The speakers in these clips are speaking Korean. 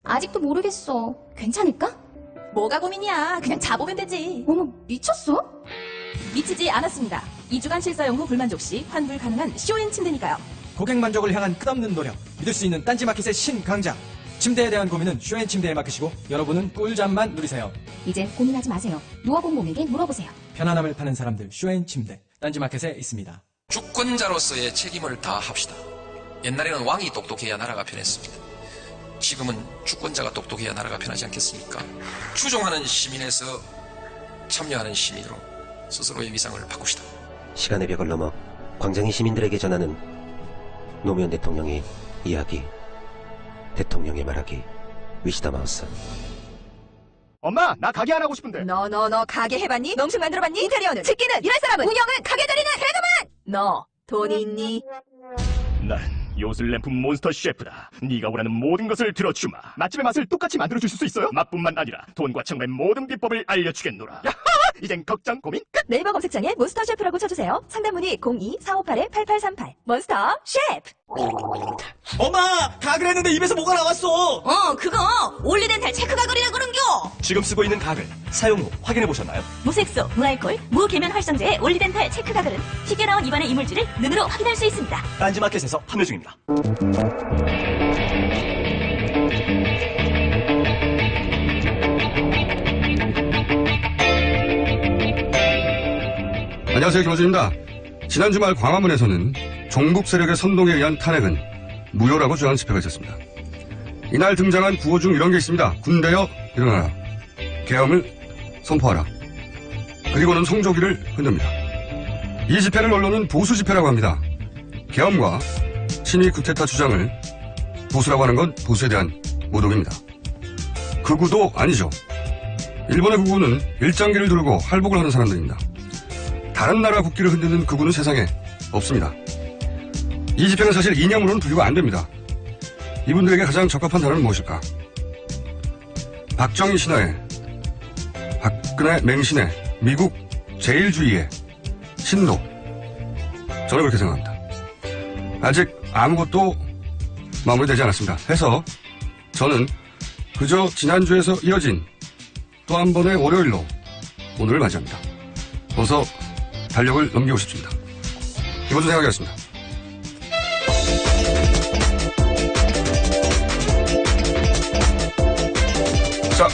아직도 모르겠어. 괜찮을까? 뭐가 고민이야. 그냥 자보면 되지. 어머, 미쳤어? 미치지 않았습니다. 2주간 실사용 후 불만족 시 환불 가능한 쇼앤 침대니까요. 고객 만족을 향한 끝없는 노력, 믿을 수 있는 딴지마켓의 신강자. 침대에 대한 고민은 쇼앤침대에 맡기시고 여러분은 꿀잠만 누리세요. 이제 고민하지 마세요. 누워본 몸에게 물어보세요. 편안함을 파는 사람들 쇼앤침대, 딴지마켓에 있습니다. 주권자로서의 책임을 다합시다. 옛날에는 왕이 똑똑해야 나라가 편했습니다. 지금은 주권자가 똑똑해야 나라가 편하지 않겠습니까? 추종하는 시민에서 참여하는 시민으로 스스로의 위상을 바꿉시다. 시간의 벽을 넘어 광장이 시민들에게 전하는 노무현 대통령의 이야기, 대통령의 말하기, 위시다 마우스. 엄마, 나 가게 안 하고 싶은데. 너 가게 해봤니? 농식 만들어봤니? 인테리어는? 집기는? 일할 사람은? 운영은? 가게 자리는? 개그만! 너 돈이 있니? 난 요술램프 몬스터 셰프다. 네가 원하는 모든 것을 들어주마. 맛집의 맛을 똑같이 만들어줄 수 있어요? 맛뿐만 아니라 돈과 청의 모든 비법을 알려주겠노라. 야하! 이젠 걱정 고민 끝. 네이버 검색창에 몬스터 셰프라고 쳐주세요. 상담 문의 02-458-8838 몬스터 셰프. 엄마! 가글 했는데 입에서 뭐가 나왔어! 그거 올리덴탈 체크 가글이라 그런겨. 지금 쓰고 있는 가글, 사용 후 확인해보셨나요? 무색소, 무알콜, 무계면 활성제의 올리덴탈 체크 가글은 튀겨 나온 입안의 이물질을 눈으로 확인할 수 있습니다. 딴지마켓에서 판매 중입니다. 안녕하세요, 김호준입니다. 지난 주말 광화문에서는 종북 세력의 선동에 의한 탄핵은 무효라고 주장하는 집회가 있었습니다. 이날 등장한 구호 중 이런 게 있습니다. 군대여 일어나라. 계엄을 선포하라. 그리고는 성조기를 흔듭니다. 이 집회를 언론은 보수 집회라고 합니다. 계엄과 친위 쿠데타 주장을 보수라고 하는 건 보수에 대한 모독입니다. 극우도 아니죠. 일본의 극우는 일장기를 들고 할복을 하는 사람들입니다. 다른 나라 국기를 흔드는 극우는 세상에 없습니다. 이 집회는 사실 이념으로는 분류가 안 됩니다. 이분들에게 가장 적합한 단어는 무엇일까? 박정희 신화에, 박근혜 맹신에, 미국 제일주의에, 신도. 저는 그렇게 생각합니다. 아직 아무것도 마무리되지 않았습니다. 해서 저는 그저 지난주에서 이어진 또 한 번의 월요일로 오늘을 맞이합니다. 어서 달력을 넘기고 싶습니다. 김호준 생각이었습니다. 자,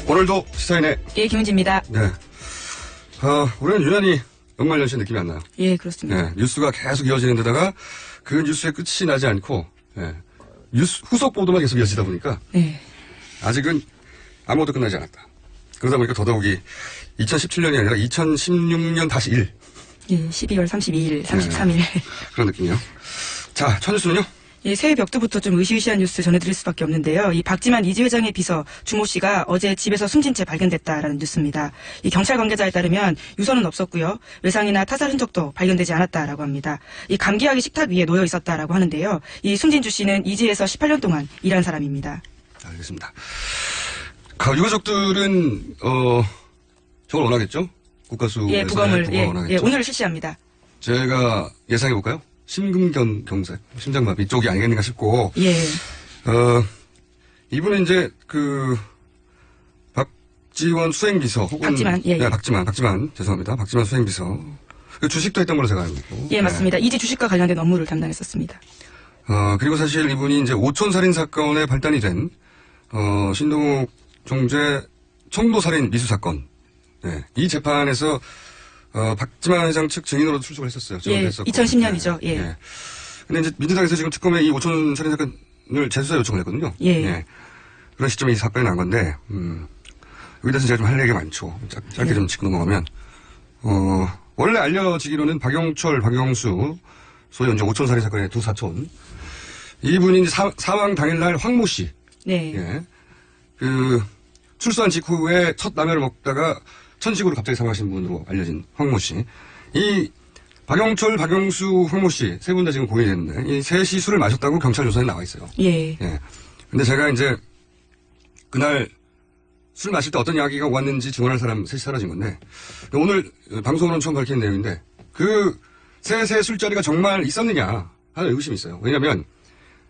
오늘도 시사인의 예, 김은지입니다. 네. 우리는 유난히 연말연시 느낌이 안 나요. 예, 그렇습니다. 네, 뉴스가 계속 이어지는 데다가 그 뉴스의 끝이 나지 않고 뉴스 후속 보도만 계속 이어지다 보니까 네. 아직은 아무것도 끝나지 않았다. 그러다 보니까 더더욱이 2017년이 아니라 2016년 다시 1. 예, 12월 32일, 33일. 그런 느낌이요. 자, 첫 뉴스는요? 예, 새해 벽두부터 좀 의시의시한 뉴스 전해드릴 수밖에 없는데요. 이 박지만 이지 회장의 비서 주모 씨가 어제 집에서 숨진 채 발견됐다라는 뉴스입니다. 이 경찰 관계자에 따르면 유서는 없었고요. 외상이나 타살 흔적도 발견되지 않았다라고 합니다. 이 감기약이 식탁 위에 놓여 있었다라고 하는데요. 이 숨진 주 씨는 이지에서 18년 동안 일한 사람입니다. 알겠습니다. 유가족들은 저걸 원하겠죠? 국가수에서 예, 부검을 원하겠죠? 예, 오늘 실시합니다. 제가 예상해 볼까요? 심근경 경색, 심장마비 쪽이 아니겠는가 싶고, 예. 이분은 이제 박지원 수행비서 혹은 박지만, 예, 예. 네, 박지만 죄송합니다. 박지만 수행비서. 그 주식도 했던 걸로 제가 알고 있고. 예, 맞습니다. 이지 주식과 관련된 업무를 담당했었습니다. 그리고 사실 이분이 이제 오촌살인 사건에 발단이 된 신동욱 총재 청도살인 미수사건. 네, 이 재판에서 박지만 회장 측 증인으로 출석을 했었어요. 예, 2010년이죠. 예. 예. 근데 이제 민주당에서 지금 특검에 이 오촌 살인 사건을 재수사 요청을 했거든요. 예. 예. 그런 시점에 이 사건이 난 건데, 여기 대해서 제가 좀 할 얘기가 많죠. 짧게 예. 좀 짚고 넘어가면, 원래 알려지기로는 박영철, 박영수, 소위 이제 오촌 살인 사건의 두 사촌. 이분이 사망 당일날 황모 씨. 네. 예. 출소한 직후에 첫 라면을 먹다가 천식으로 갑자기 사망하신 분으로 알려진 황모 씨. 이 박영철, 박영수, 황모 씨 세 분 다 지금 고인이 됐는데 이 셋이 술을 마셨다고 경찰 조사에 나와 있어요. 예. 예. 근데 제가 이제 그날 술 마실 때 어떤 이야기가 왔는지 증언할 사람 셋이 사라진 건데 오늘 방송으로는 처음 밝힌 내용인데 그 셋의 술자리가 정말 있었느냐 하는 의구심이 있어요. 왜냐하면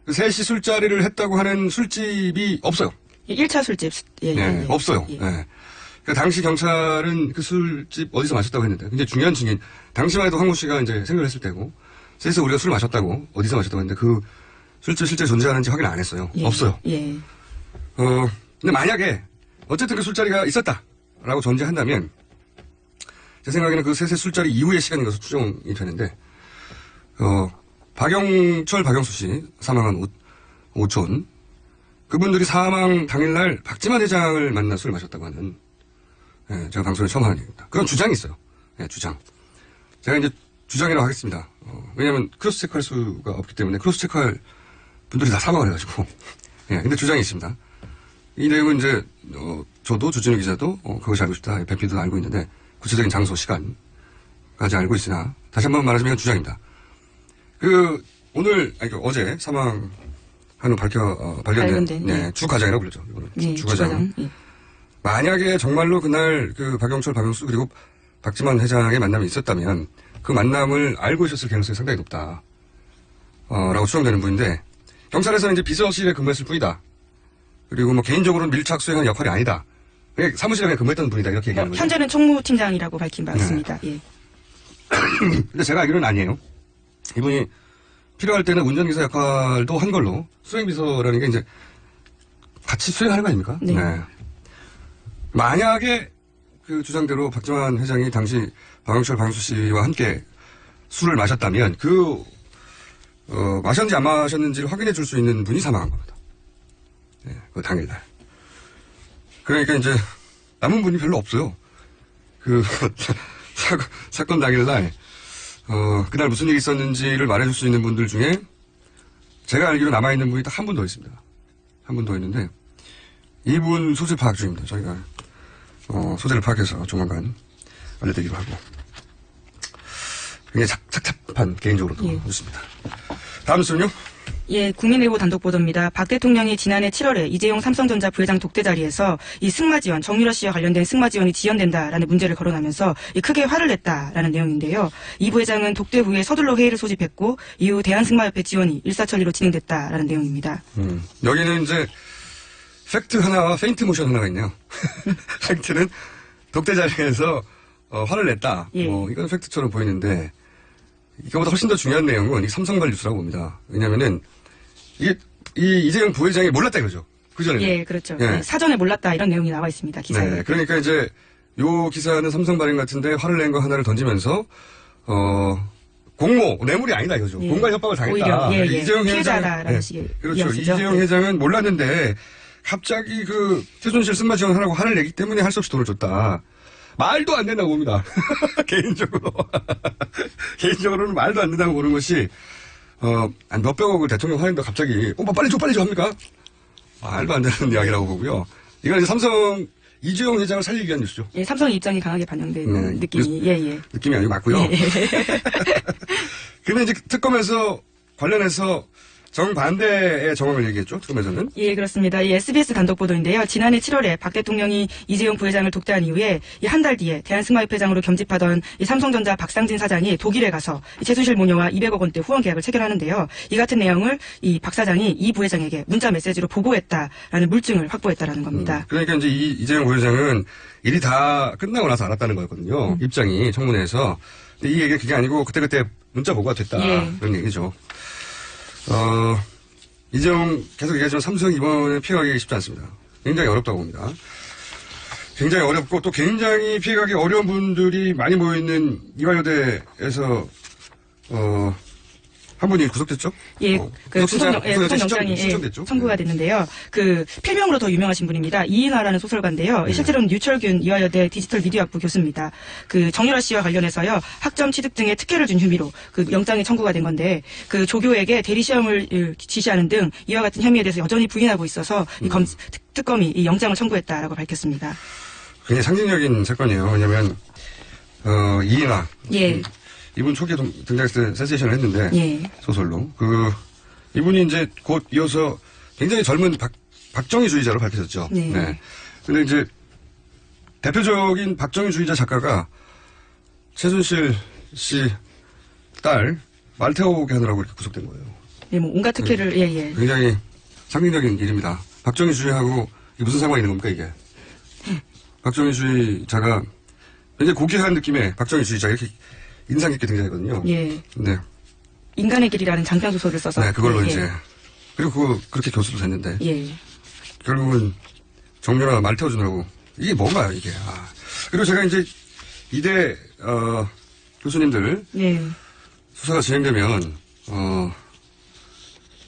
셋이 술자리를 했다고 하는 술집이 없어요. 1차 술집. 예, 네, 예, 예. 없어요. 예. 네. 그 당시 경찰은 그 술집 어디서 마셨다고 했는데 굉장히 중요한 증인. 당시만 해도 황모 씨가 이제 생각을 했을 때고 셋이서 우리가 술을 마셨다고 어디서 마셨다고 했는데 그 술집 실제 존재하는지 확인 안 했어요. 예. 없어요. 예. 근데 만약에 어쨌든 그 술자리가 있었다라고 전제한다면 제 생각에는 그 셋의 술자리 이후의 시간인 것으로 추정이 되는데 박영철, 박영수 씨 사망한 오촌 그분들이 사망 당일날 박지만 회장을 만나 술을 마셨다고 하는 제가 방송에 처음 하는 얘기입니다. 그런 주장이 있어요. 주장. 제가 이제 주장이라고 하겠습니다. 왜냐하면 크로스 체크할 수가 없기 때문에 크로스 체크할 분들이 다 사망을 해가지고. 근데 주장이 있습니다. 이 내용은 이제 저도 주진우 기자도 그것이 알고 싶다. 배피도 알고 있는데 구체적인 장소, 시간까지 알고 있으나 다시 한번 말하자면 이건 주장입니다. 어제 사망한 후 발견된 주 과장이라고 불렀죠. 이거는 예, 주 과장. 예. 만약에 정말로 그날 그 박영철, 박영수 그리고 박지만 회장의 만남이 있었다면 그 만남을 알고 있었을 가능성이 상당히 높다. 라고 추정되는 분인데 경찰에서는 이제 비서실에 근무했을 뿐이다. 그리고 뭐 개인적으로는 밀착 수행한 역할이 아니다. 그냥 사무실에 그냥 근무했던 분이다. 이렇게 얘기하는 거죠. 현재는 총무팀장이라고 밝힌 바 있습니다. 예. 근데 제가 알기로는 아니에요. 이분이 필요할 때는 운전기사 역할도 한 걸로 수행비서라는 게 이제 같이 수행하는 거 아닙니까? 네. 만약에 그 주장대로 박지만 회장이 당시 박영철, 박영수 씨와 함께 술을 마셨다면 마셨는지 안 마셨는지를 확인해 줄 수 있는 분이 사망한 겁니다. 그 당일날. 그러니까 이제 남은 분이 별로 없어요. 사건 당일날 그날 무슨 일이 있었는지를 말해줄 수 있는 분들 중에 제가 알기로 남아있는 분이 딱 한 분 더 있습니다. 한 분 더 있는데 이분 소재 파악 중입니다. 저희가 소재를 파악해서 조만간 알려드리기로 하고 굉장히 착잡한 개인적으로도 좋습니다. 다음 순요. 예, 국민일보 단독 보도입니다. 박 대통령이 지난해 7월에 이재용 삼성전자 부회장 독대 자리에서 이 승마 지원, 정유라 씨와 관련된 승마 지원이 지연된다라는 문제를 거론하면서 크게 화를 냈다라는 내용인데요. 이 부회장은 독대 후에 서둘러 회의를 소집했고 이후 대한승마협회 지원이 일사천리로 진행됐다라는 내용입니다. 여기는 이제 팩트 하나와 페인트 모션 하나가 있네요. 팩트는 독대 자리에서 화를 냈다. 예. 이건 팩트처럼 보이는데 이거보다 훨씬 더 중요한 내용은 이 삼성발 뉴스라고 봅니다. 왜냐면은 이 이재용 부회장이 몰랐다 이거죠. 그전에는. 예, 그렇죠. 예. 네, 사전에 몰랐다 이런 내용이 나와 있습니다. 기사에. 네, 그러니까 이제 요 기사는 삼성발행 같은데 화를 낸 거 하나를 던지면서 뇌물이 아니다 이거죠. 예. 공갈 협박을 당했다. 오히려 이재용 피해자다라는 회장, 식의 그렇죠. 뉘앙스죠. 이재용 네. 회장은 몰랐는데 갑자기 최순실 승마 지원하라고 화를 내기 때문에 할 수 없이 돈을 줬다. 말도 안 된다고 봅니다. 개인적으로는 말도 안 된다고 보는 것이 한 몇백억을 대통령 하는데 갑자기 빨리 줘 합니까? 말도 안 되는 이야기라고 보고요. 이건 이제 삼성 이재용 회장을 살리기 위한 뉴스죠. 예, 삼성의 입장이 강하게 반영된 느낌이 느낌이 아주 맞고요. 근데 이제 특검에서 관련해서 정반대의 정황을 얘기했죠. 특검에서는. 예, 그렇습니다. 이 SBS 단독 보도인데요. 지난해 7월에 박 대통령이 이재용 부회장을 독대한 이후에 한 달 뒤에 대한승마협회장으로 겸직하던 이 삼성전자 박상진 사장이 독일에 가서 이 최순실 모녀와 200억 원대 후원 계약을 체결하는데요. 이 같은 내용을 이 박 사장이 이 부회장에게 문자 메시지로 보고했다라는 물증을 확보했다라는 겁니다. 그러니까 이제 이재용 부회장은 일이 다 끝나고 나서 알았다는 거였거든요. 입장이 청문회에서. 근데 이 얘기가 그게 아니고 그때 문자 보고가 됐다. 예. 그런 얘기죠. 이재용 계속 얘기하지만 삼성 이번에 피해가기 쉽지 않습니다. 굉장히 어렵다고 봅니다. 굉장히 어렵고 또 굉장히 피해가기 어려운 분들이 많이 모여있는 이화여대에서 한 분이 구속됐죠? 예, 구속영장이 신청됐죠? 청구가 됐는데요. 필명으로 더 유명하신 분입니다. 이인화라는 소설가인데요. 실제로는 유철균 이화여대 디지털 미디어학부 교수입니다. 정유라 씨와 관련해서요, 학점 취득 등의 특혜를 준 혐의로 영장이 청구가 된 건데, 조교에게 대리 시험을 지시하는 등 이와 같은 혐의에 대해서 여전히 부인하고 있어서 특검이 이 영장을 청구했다라고 밝혔습니다. 굉장히 상징적인 사건이에요. 왜냐면 이인화. 예. 이분 초기에 등장했을 때 센세이션을 했는데 예. 소설로 이분이 이제 곧 이어서 굉장히 젊은 박정희주의자로 밝혀졌죠. 네. 근데 이제 대표적인 박정희주의자 작가가 최순실 씨 딸 말 태우게 하느라고 이렇게 구속된 거예요. 네, 뭐 온갖 특혜를 예. 굉장히 상징적인 일입니다. 박정희주의하고 이게 무슨 상관이 있는 겁니까 이게? 박정희주의자가 굉장히 고귀한 느낌의 박정희주의자가 이렇게 인상 깊게 등장했거든요. 예. 네. 인간의 길이라는 장편 소설을 써서 네, 그걸로 예, 이제 그리고 그렇게 교수도 됐는데 예. 결국은 정유라가 말 태워주느라고 이게 뭔가요 이게? 그리고 제가 이제 이대 교수님들 예. 수사가 진행되면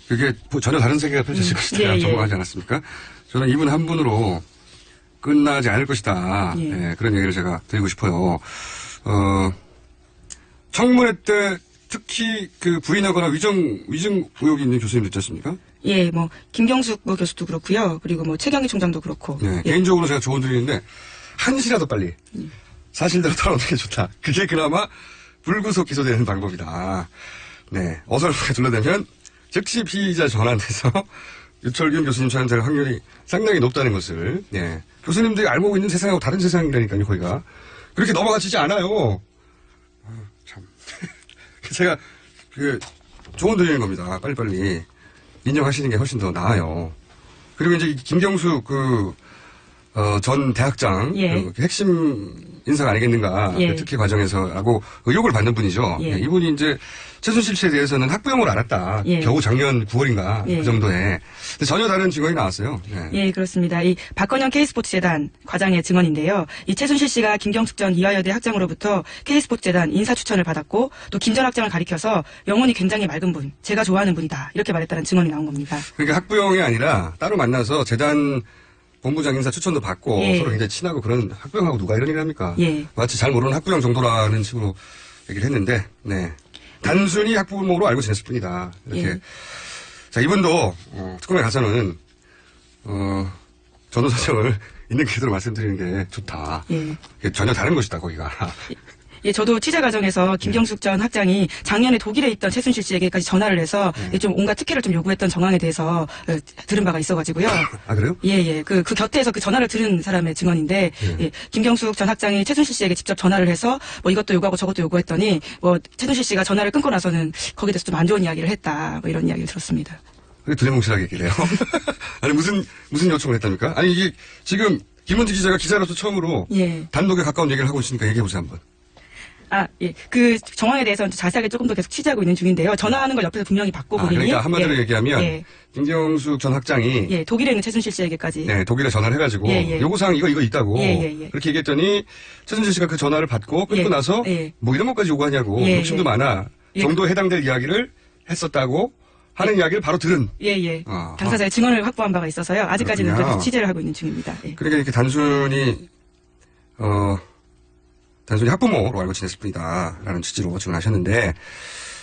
그게 전혀 다른 세계가 펼쳐질 것이다 예. 전망하지 않았습니까? 저는 이분 한 분으로 끝나지 않을 것이다. 예. 예, 그런 얘기를 제가 드리고 싶어요. 청문회 때 특히 그 부인하거나 위증 의혹이 있는 교수님도 있지 않습니까? 예, 뭐 김경숙 뭐 교수도 그렇고요. 그리고 뭐 최경희 총장도 그렇고. 예, 예. 개인적으로 제가 조언 드리는데 한시라도 빨리 사실대로 털어놓는 게 좋다. 그게 그나마 불구속 기소되는 방법이다. 네, 어설프게 둘러대면 즉시 피의자 전환돼서 유철균 교수님 처형될 확률이 상당히 높다는 것을 교수님들이 알고 있는 세상하고 다른 세상이라니까요. 거기가 그렇게 넘어가지지 않아요. 참 제가 그 조언 드리는 겁니다. 빨리빨리 인정하시는 게 훨씬 더 나아요. 그리고 이제 김경수 전 대학장 예. 그 핵심 인사가 아니겠는가 예. 그 특혜 과정에서 하고 의혹을 받는 분이죠. 예. 이분이 이제 최순실 씨에 대해서는 학부형으로 알았다. 예. 겨우 작년 9월인가 예. 그 정도에 근데 전혀 다른 증언이 나왔어요. 예, 그렇습니다. 이 박건영 K스포츠재단 과장의 증언인데요. 이 최순실 씨가 김경숙 전 이화여대 학장으로부터 K스포츠재단 인사 추천을 받았고 또 김 전 학장을 가리켜서 영혼이 굉장히 맑은 분, 제가 좋아하는 분이다. 이렇게 말했다는 증언이 나온 겁니다. 그러니까 학부형이 아니라 따로 만나서 재단 본부장 인사 추천도 받고 예. 서로 굉장히 친하고 그런 학부형하고 누가 이런 일을 합니까? 예. 마치 잘 모르는 학부형 정도라는 식으로 얘기를 했는데, 단순히 학부모로 알고 지냈을 뿐이다. 이렇게. 예. 자, 이분도, 특검에 가서는, 전후 사정을 있는 그대로 말씀드리는 게 좋다. 예. 이게 전혀 다른 것이다, 거기가. 예, 저도 취재 과정에서 김경숙 전 학장이 작년에 독일에 있던 최순실 씨에게까지 전화를 해서 좀 온갖 특혜를 좀 요구했던 정황에 대해서 들은 바가 있어가지고요. 아, 그래요? 예. 그 곁에서 그 전화를 들은 사람의 증언인데, 예, 김경숙 전 학장이 최순실 씨에게 직접 전화를 해서 뭐 이것도 요구하고 저것도 요구했더니 뭐 최순실 씨가 전화를 끊고 나서는 거기에 대해서 좀 안 좋은 이야기를 했다. 뭐 이런 이야기를 들었습니다. 왜 두리뭉실하게 얘기를 해요? 아니, 무슨 요청을 했답니까? 아니, 이게 지금 김원지 기자가 기자로서 처음으로 예. 단독에 가까운 얘기를 하고 있으니까 얘기해보세요, 한번. 예. 그 정황에 대해서는 자세하게 조금 더 계속 취재하고 있는 중인데요. 전화하는 걸 옆에서 분명히 받고 본인이. 그러니까 한마디로 예. 얘기하면 예. 김경숙 전 학장이 예, 독일에 있는 최순실 씨에게까지. 독일에 전화를 해가지고 예. 요구사항 이거 있다고 예. 그렇게 얘기했더니 최순실 씨가 그 전화를 받고 끊고 예. 나서 예. 뭐 이런 것까지 요구하냐고 예. 욕심도 많아 예. 정도에 해당될 이야기를 했었다고 하는 이야기를 바로 들은. 예. 당사자의 증언을 확보한 바가 있어서요. 아직까지는 그렇군요. 그래서 취재를 하고 있는 중입니다. 예. 그러니까 이렇게 단순히 학부모로 알고 지냈을 뿐이다라는 취지로 증언하셨는데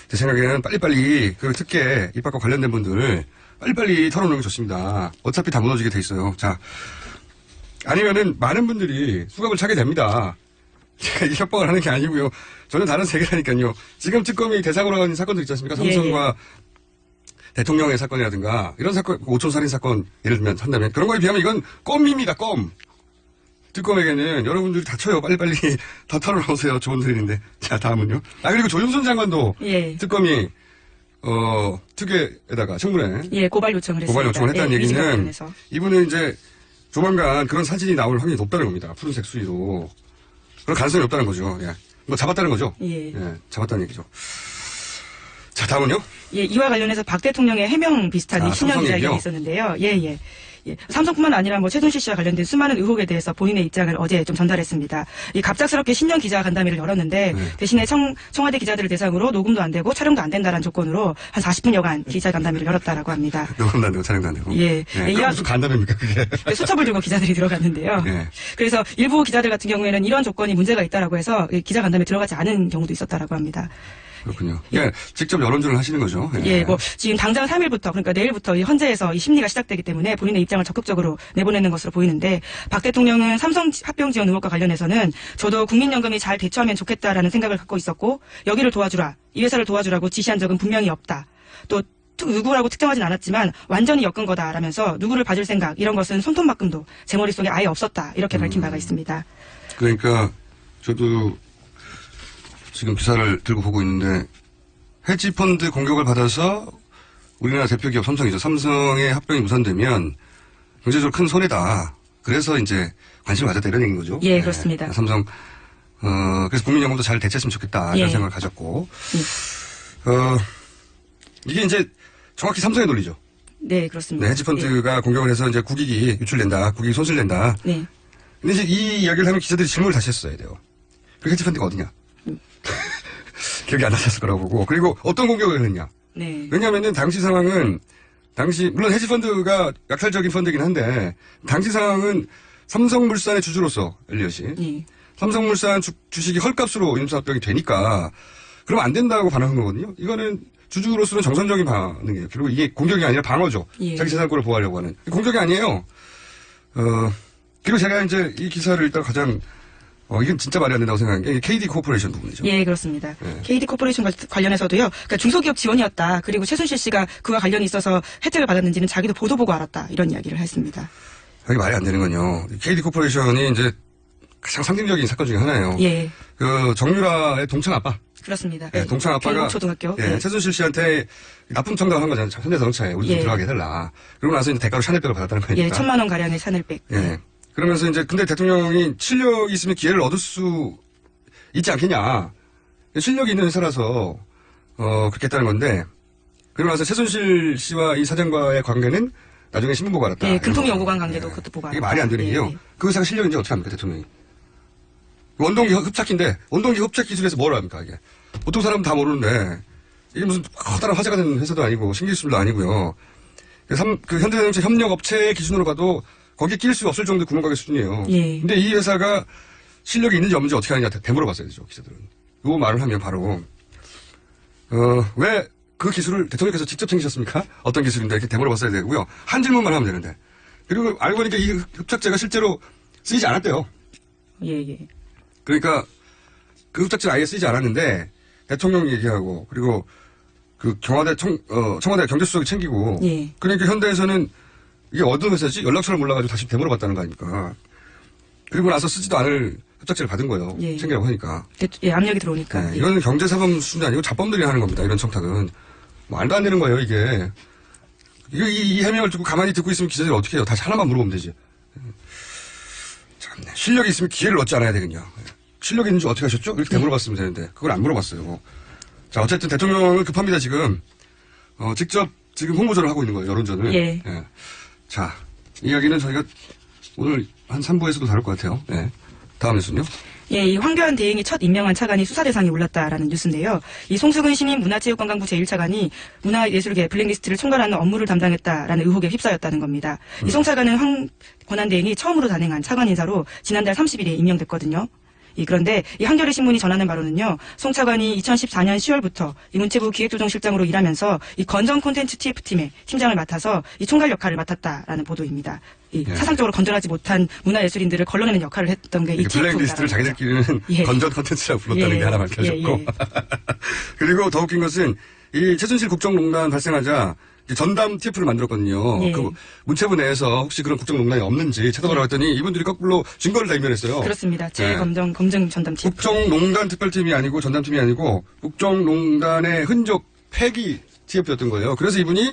제 생각에는 빨리빨리 그 특혜 입학과 관련된 분들 빨리빨리 털어놓는 게 좋습니다. 어차피 다 무너지게 돼 있어요. 자, 아니면은 많은 분들이 수갑을 차게 됩니다. 제가 이 협박을 하는 게 아니고요. 저는 다른 세계라니까요. 지금 특검이 대상으로 하는 사건들 있지 않습니까? 삼성과 대통령의 사건이라든가 이런 사건, 5촌 살인 사건 예를 들면 한다면 그런 거에 비하면 이건 껌입니다. 껌. 특검에게는 여러분들이 다쳐요. 빨리빨리 다 털어놓으세요. 조언 드리는데. 자, 다음은요. 그리고 조윤선 장관도 예. 특검이 특혜에다가 청문회 예, 고발 요청을 했습니다. 고발 요청을 했다는 예, 이직과 얘기는 관련해서. 이분은 이제 조만간 그런 사진이 나올 확률이 높다는 겁니다. 푸른색 수위로. 그런 가능성이 없다는 거죠. 예. 뭐 잡았다는 거죠. 예. 잡았다는 얘기죠. 자, 다음은요. 예, 이와 관련해서 박 대통령의 해명 비슷한 이 신년 삼성 기자회견이 얘기요? 있었는데요. 예. 삼성뿐만 아니라 뭐 최순실 씨와 관련된 수많은 의혹에 대해서 본인의 입장을 어제 좀 전달했습니다. 이 갑작스럽게 신년 기자 간담회를 열었는데 대신에 청와대 기자들을 대상으로 녹음도 안 되고 촬영도 안 된다는 조건으로 한 40분여간 기자 간담회를 열었다라고 합니다. 녹음도 안 되고 촬영도 안 되고. 예. 그럼 무슨 간담회입니까, 그게? 수첩을 들고 기자들이 들어갔는데요. 예. 그래서 일부 기자들 같은 경우에는 이런 조건이 문제가 있다라고 해서 기자 간담회 들어가지 않은 경우도 있었다라고 합니다. 그렇군요. 그러니까 직접 여론조를 하시는 거죠. 예, 뭐 지금 당장 3일부터 그러니까 내일부터 이 헌재에서 이 심리가 시작되기 때문에 본인의 입장을 적극적으로 내보내는 것으로 보이는데 박 대통령은 삼성 합병 지원 의혹과 관련해서는 저도 국민연금이 잘 대처하면 좋겠다라는 생각을 갖고 있었고 여기를 도와주라, 이 회사를 도와주라고 지시한 적은 분명히 없다. 또 누구라고 특정하진 않았지만 완전히 엮은 거다라면서 누구를 봐줄 생각 이런 것은 손톱만큼도 제 머릿속에 아예 없었다 이렇게 밝힌 바가 있습니다. 그러니까 저도 지금 기사를 들고 보고 있는데 헤지펀드 공격을 받아서 우리나라 대표 기업 삼성이죠. 삼성의 합병이 무산되면 경제적으로 큰 손해다. 그래서 이제 관심을 가졌다 이런 얘기인 거죠. 예, 그렇습니다. 삼성 그래서 국민연금도 잘 대체했으면 좋겠다 이런 예. 생각을 가졌고 이게 이제 정확히 삼성의 논리죠. 네, 그렇습니다. 네, 헤지펀드가 공격을 해서 이제 국익이 유출된다, 국익이 손실된다. 네. 근데 이제 이 이야기를 하면 기자들이 질문을 다시 했어야 돼요. 그 헤지펀드가 어디냐? 기억이 안 나셨을 거라고 보고. 그리고 어떤 공격을 했냐? 네. 왜냐하면은 당시 상황은 물론 헤지펀드가 약탈적인 펀드이긴 한데 당시 상황은 삼성물산의 주주로서 엘리엇이 예. 삼성물산 주식이 헐값으로 인수합병이 되니까 그러면 안 된다고 반응한 거거든요. 이거는 주주로서는 정상적인 반응이에요. 결국 이게 공격이 아니라 방어죠. 예. 자기 재산권을 보호하려고 하는. 공격이 아니에요. 그리고 제가 이제 이 기사를 일단 가장 이건 진짜 말이 안 된다고 생각하는 게 KD 코퍼레이션 부분이죠. 예, 그렇습니다. 네. KD 코퍼레이션 관련해서도요. 그러니까 중소기업 지원이었다. 그리고 최순실 씨가 그와 관련이 있어서 혜택을 받았는지는 자기도 보도 보고 알았다. 이런 이야기를 했습니다. 이게 말이 안 되는 건요. KD 코퍼레이션이 이제 가장 상징적인 사건 중에 하나예요. 예, 그 정유라의 동창 아빠. 그렇습니다. 예, 동창 아빠가 초등학교. 예, 예. 최순실 씨한테 납품 청탁을 한 거잖아요. 현대자동차에 우리 좀 예. 들어가게 해달라. 그러고 나서 이제 대가로 샤넬백을 받았다는 거니까. 예, 1,000만 원 가량의 샤넬백. 예. 그러면서 이제 근데 대통령이 실력이 있으면 기회를 얻을 수 있지 않겠냐. 실력이 있는 회사라서 그렇게 했다는 건데 그러고 나서 최순실 씨와 이 사장과의 관계는 나중에 신문 보고 알았다. 예, 금통위 이런 거. 연구관 관계도 그것도 보고 알았다. 이게 말이 안 되는 예, 게요. 예. 그 회사가 실력인지 어떻게 합니까 대통령이. 원동기 흡착기인데 원동기 흡착 기술에서 뭘 합니까 이게. 보통 사람은 다 모르는데 이게 무슨 커다란 화제가 되는 회사도 아니고 신기술도 아니고요. 그 현대자동차 협력업체 기준으로 봐도 거기에 낄 수 없을 정도의 구멍가게 수준이에요. 예. 근데 이 회사가 실력이 있는지 없는지 어떻게 하느냐 되물어봤어야 되죠, 기자들은. 요 말을 하면 바로, 왜 그 기술을 대통령께서 직접 챙기셨습니까? 어떤 기술인데 이렇게 되물어봤어야 되고요. 한 질문만 하면 되는데. 그리고 알고 보니까 이 흡착제가 실제로 쓰이지 않았대요. 예, 예. 그러니까 그 흡착제를 아예 쓰이지 않았는데 대통령 얘기하고 그리고 그 청와대 경제수석이 챙기고 예. 그러니까 현대에서는 이게 어떤 회사지? 연락처를 몰라가지고 다시 되물어봤다는 거 아닙니까? 그리고 나서 쓰지도 않을 흡착제를 받은 거예요. 예. 챙기라고 하니까. 예, 압력이 들어오니까. 네, 예. 이거는 경제사범 수준이 아니고 자범들이 하는 겁니다. 이런 청탁은. 말도 안 되는 거예요, 이게. 이 해명을 듣고 가만히 듣고 있으면 기자들이 어떻게 해요? 다시 하나만 물어보면 되지. 참네. 실력이 있으면 기회를 얻지 않아야 되겠냐. 실력이 있는지 어떻게 하셨죠? 이렇게 되물어봤으면 되는데. 그걸 안 물어봤어요. 자, 어쨌든 대통령은 급합니다, 지금. 직접 지금 홍보전을 하고 있는 거예요, 여론전을. 예. 자, 이야기는 저희가 오늘 한 3부에서도 다룰 것 같아요. 네. 다음 뉴스는요? 예, 이 황교안 대행이 첫 임명한 차관이 수사 대상에 올랐다라는 뉴스인데요. 이 송수근 시민문화체육관광부 제1차관이 문화예술계 블랙리스트를 총괄하는 업무를 담당했다라는 의혹에 휩싸였다는 겁니다. 이 송 차관은 황 권한 대행이 처음으로 단행한 차관 인사로 지난달 30일에 임명됐거든요. 그런데 이 한겨레 신문이 전하는 바로는요. 송 차관이 2014년 10월부터 이 문체부 기획조정실장으로 일하면서 이 건전 콘텐츠 TF팀의 팀장을 맡아서 이 총괄 역할을 맡았다라는 보도입니다. 예. 사상적으로 건전하지 못한 문화예술인들을 걸러내는 역할을 했던 게 이 블랙리스트를 자기들끼리는 예. 건전 컨텐츠라고 불렀다는 예. 게 하나 밝혀졌고 예. 그리고 더 웃긴 것은 이 최순실 국정농단 발생하자 전담 TF를 만들었거든요. 예. 그 문체부 내에서 혹시 그런 국정농단이 없는지 찾아보라고 했더니 이분들이 거꾸로 증거를 다 인멸했어요. 그렇습니다. 예. 검증 전담 TF. 국정농단 특별팀이 아니고 전담팀이 아니고 국정농단의 흔적 폐기 TF였던 거예요. 그래서 이분이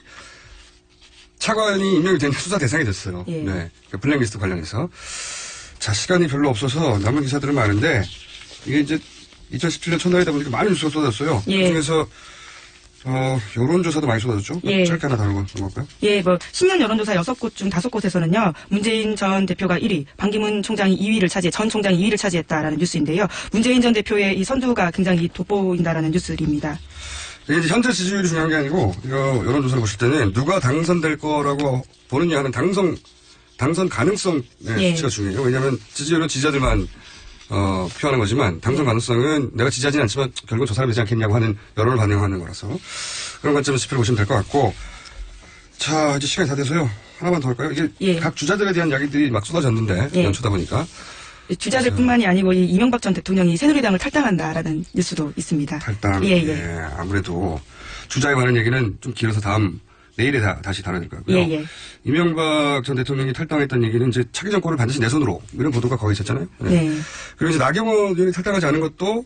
차관이 임명이 된 수사 대상이 됐어요. 예. 네. 그 블랙리스트 관련해서. 자, 시간이 별로 없어서 남은 기사들은 많은데 이게 이제 2017년 첫날이다 보니까 많은 뉴스가 쏟아졌어요. 예. 그중에서 여론조사도 많이 쏟아졌죠? 예. 짧게 하나 다루고 넘어갈까요? 예, 신년 여론조사 6곳 중 5곳에서는요, 문재인 전 대표가 1위, 반기문 총장이 2위를 전 총장이 2위를 차지했다라는 뉴스인데요. 문재인 전 대표의 이 선두가 굉장히 돋보인다라는 뉴스입니다. 이게 이제 현재 지지율이 중요한 게 아니고, 이거 여론조사를 보실 때는 누가 당선될 거라고 보느냐 하는 당선 가능성의 예. 수치가 중요해요. 왜냐하면 지지율은 지지자들만 표하는 거지만 당선 가능성은 내가 지지하지는 않지만 결국 저 사람이 되지 않겠냐고 하는 여론을 반영하는 거라서 그런 관점에서 지켜보시면 될 것 같고 자 이제 시간이 다 돼서요. 하나만 더 할까요? 이게 예. 각 주자들에 대한 이야기들이 막 쏟아졌는데 예. 연초다 보니까 주자들뿐만이 아니고 이 이명박 전 대통령이 새누리당을 탈당한다라는 뉴스도 있습니다. 탈당 예. 아무래도 주자에 관한 얘기는 좀 길어서 내일에 다시 다뤄야 될 것 같고요. 예. 이명박 전 대통령이 탈당했다는 얘기는 이제 차기 정권을 반드시 내 손으로 이런 보도가 거의 있었잖아요. 네. 그리고 이제 나경원 의원이 탈당하지 않은 것도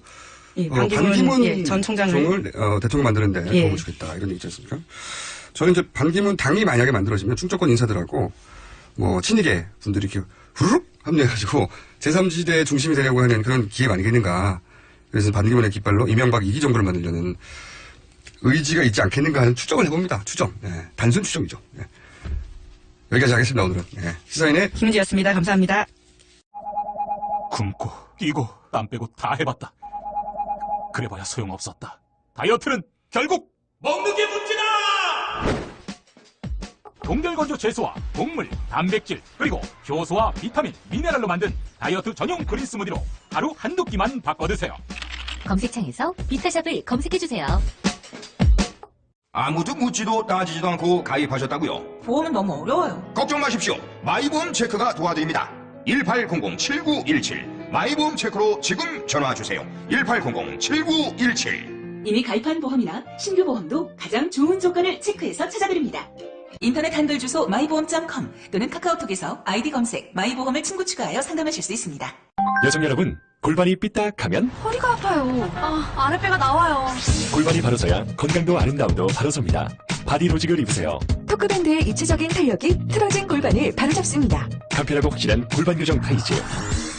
반기문 전 총장을 대통령 만드는데 예. 도움을 주겠다 이런 얘기 있지 않습니까? 저는 이제 반기문 당이 만약에 만들어지면 충청권 인사들하고 뭐 친이계 분들이 이렇게 후루룩 합류해가지고 제3지대의 중심이 되려고 하는 그런 기회가 아니겠는가. 그래서 반기문의 깃발로 이명박 2기 정부를 만들려는 의지가 있지 않겠는가 하는 추정을 해봅니다. 추정. 예, 단순 추정이죠. 예. 여기까지 하겠습니다, 오늘은. 예. 시사인의 김은지였습니다. 감사합니다. 굶고 뛰고 땀 빼고 다 해봤다. 그래봐야 소용없었다. 다이어트는 결국 먹는 게 문제다! 동결건조 채소와 곡물, 단백질, 그리고 효소와 비타민, 미네랄로 만든 다이어트 전용 그린 스무디로 하루 한두 끼만 바꿔 드세요. 검색창에서 비타샵을 검색해주세요. 아무도 묻지도 따지지도 않고 가입하셨다고요? 보험은 너무 어려워요. 걱정 마십시오. 마이보험 체크가 도와드립니다. 1800-7917 마이보험 체크로 지금 전화주세요. 1800-7917 이미 가입한 보험이나 신규 보험도 가장 좋은 조건을 체크해서 찾아드립니다. 인터넷 한글 주소 마이보험.com 또는 카카오톡에서 아이디 검색 마이보험을 친구 추가하여 상담하실 수 있습니다. 여성 여러분, 골반이 삐딱하면 허리가 아파요. 아랫배가 나와요. 골반이 바로서야 건강도 아름다움도 바로섭니다. 바디로직을 입으세요. 토크밴드의 입체적인 탄력이 틀어진 골반을 바로잡습니다. 간편하고 확실한 골반 교정 타이즈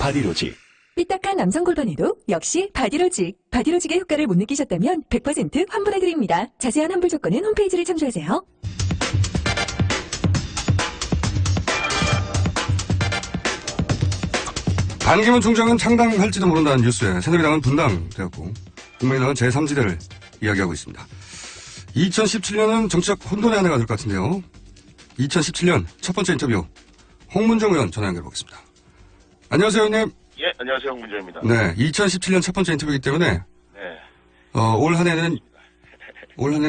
바디로직. 삐딱한 남성 골반에도 역시 바디로직. 바디로직의 효과를 못 느끼셨다면 100% 환불해드립니다. 자세한 환불 조건은 홈페이지를 참조하세요. 반기문 총장은 창당할지도 모른다는 뉴스에 새누리당은 분당되었고 국민의당은 제3지대를 이야기하고 있습니다. 2017년은 정치적 혼돈의 한 해가 될 것 같은데요. 2017년 첫 번째 인터뷰 홍문정 의원 전화 연결해보겠습니다. 안녕하세요, 의원님. 예, 안녕하세요, 홍문정입니다. 네, 2017년 첫 번째 인터뷰이기 때문에 네. 올 한 해는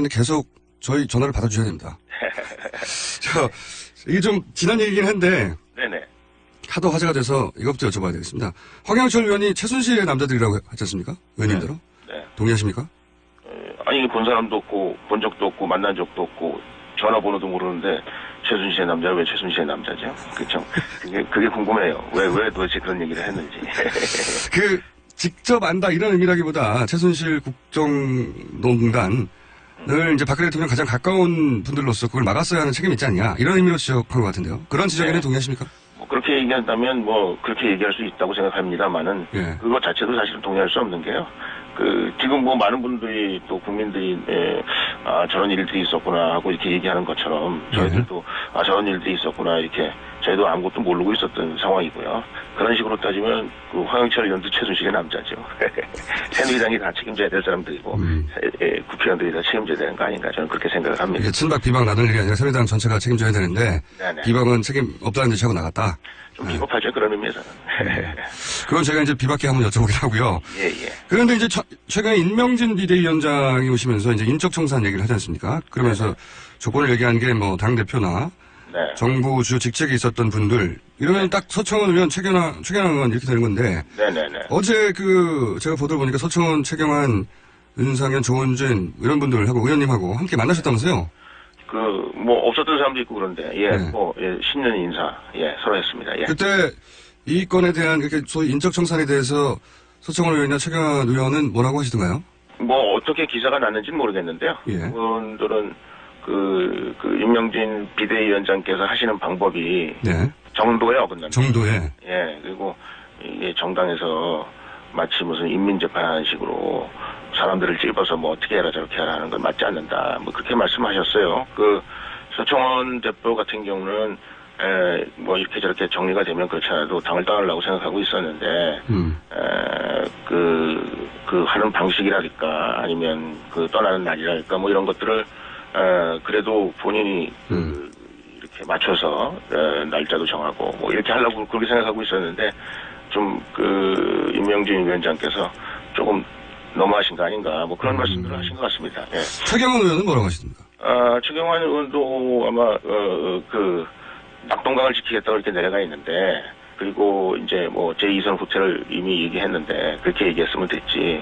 계속 저희 전화를 받아주셔야 됩니다. 이게 좀 지난 얘기긴 한데 네네. 하도 화제가 돼서 이것부터 여쭤봐야 되겠습니다. 황영철 의원이 최순실의 남자들이라고 하지 않습니까? 의원님대로? 네. 동의하십니까? 아니, 본 사람도 없고, 본 적도 없고, 만난 적도 없고, 전화번호도 모르는데, 최순실의 남자가 왜 최순실의 남자죠? 그쵸? 그게 궁금해요. 왜 도대체 그런 얘기를 했는지. 직접 안다 이런 의미라기보다 최순실 국정농단을 이제 박근혜 대통령 가장 가까운 분들로서 그걸 막았어야 하는 책임이 있지 않냐. 이런 의미로 지적한 것 같은데요. 그런 지적에는 동의하십니까? 그렇게 얘기한다면 그렇게 얘기할 수 있다고 생각합니다만은, 예. 그거 자체도 사실은 동의할 수 없는 게요. 지금 많은 분들이 또 국민들이, 저런 일들이 있었구나 하고 이렇게 얘기하는 것처럼 저희들도, 저런 일들이 있었구나 이렇게 저희도 아무것도 모르고 있었던 상황이고요. 그런 식으로 따지면 황영철 의원도 최순실의 남자죠. 새누리당이 다 책임져야 될 사람들이고, 국회의원들이 다 책임져야 되는 거 아닌가 저는 그렇게 생각을 합니다. 이게 친박 비방 나눌 일이 아니라 새누리당 전체가 책임져야 되는데 네네. 비방은 책임 없다는 듯이 하고 나갔다. 좀 비겁하죠, 그런 의미에서는. 그건 제가 이제 비박계 한번 여쭤보긴 하고요. 예. 그런데 이제 최근에 임명진 비대위원장이 오시면서 이제 인적 청산 얘기를 하지 않습니까? 그러면서 조건을 얘기한 게 당대표나 네. 정부 주요 직책에 있었던 분들 이러면 딱 서청원 의원, 최경환 의원 이렇게 되는 건데 네네네. 어제 제가 보도를 보니까 서청원, 최경환, 윤상현, 조원진 이런 분들하고 의원님하고 함께 만나셨다면서요? 없었던 사람도 있고 그런데, 신년 인사, 서로 했습니다, 예. 그때 이 건에 대한 이렇게 소위 인적 청산에 대해서 서청원 의원이나 최경환 의원은 뭐라고 하시던가요? 어떻게 기사가 났는지는 모르겠는데요. 예. 그분들은 임명진 비대위원장께서 하시는 방법이 네. 정도에 어긋납니다. 정도에. 예, 그리고 이게 정당에서 마치 무슨 인민재판하는 식으로 사람들을 찝어서 어떻게 해라 저렇게 해라 하는 건 맞지 않는다. 그렇게 말씀하셨어요. 서청원 대표 같은 경우는 이렇게 저렇게 정리가 되면 그렇지 않아도 당을 떠나려고 생각하고 있었는데 하는 방식이랄까 아니면 떠나는 날이랄까 이런 것들을 그래도 본인이 이렇게 맞춰서 날짜도 정하고 이렇게 하려고 그렇게 생각하고 있었는데 좀 임명진 위원장께서 조금 너무하신 거 아닌가 그런 말씀들을 하신 것 같습니다. 예. 최경환 의원은 뭐라고 하시습니까? 최경환 의원도 아마 낙동강을 지키겠다고 이렇게 내려가 있는데 그리고 이제 제2선 후퇴를 이미 얘기했는데 그렇게 얘기했으면 됐지.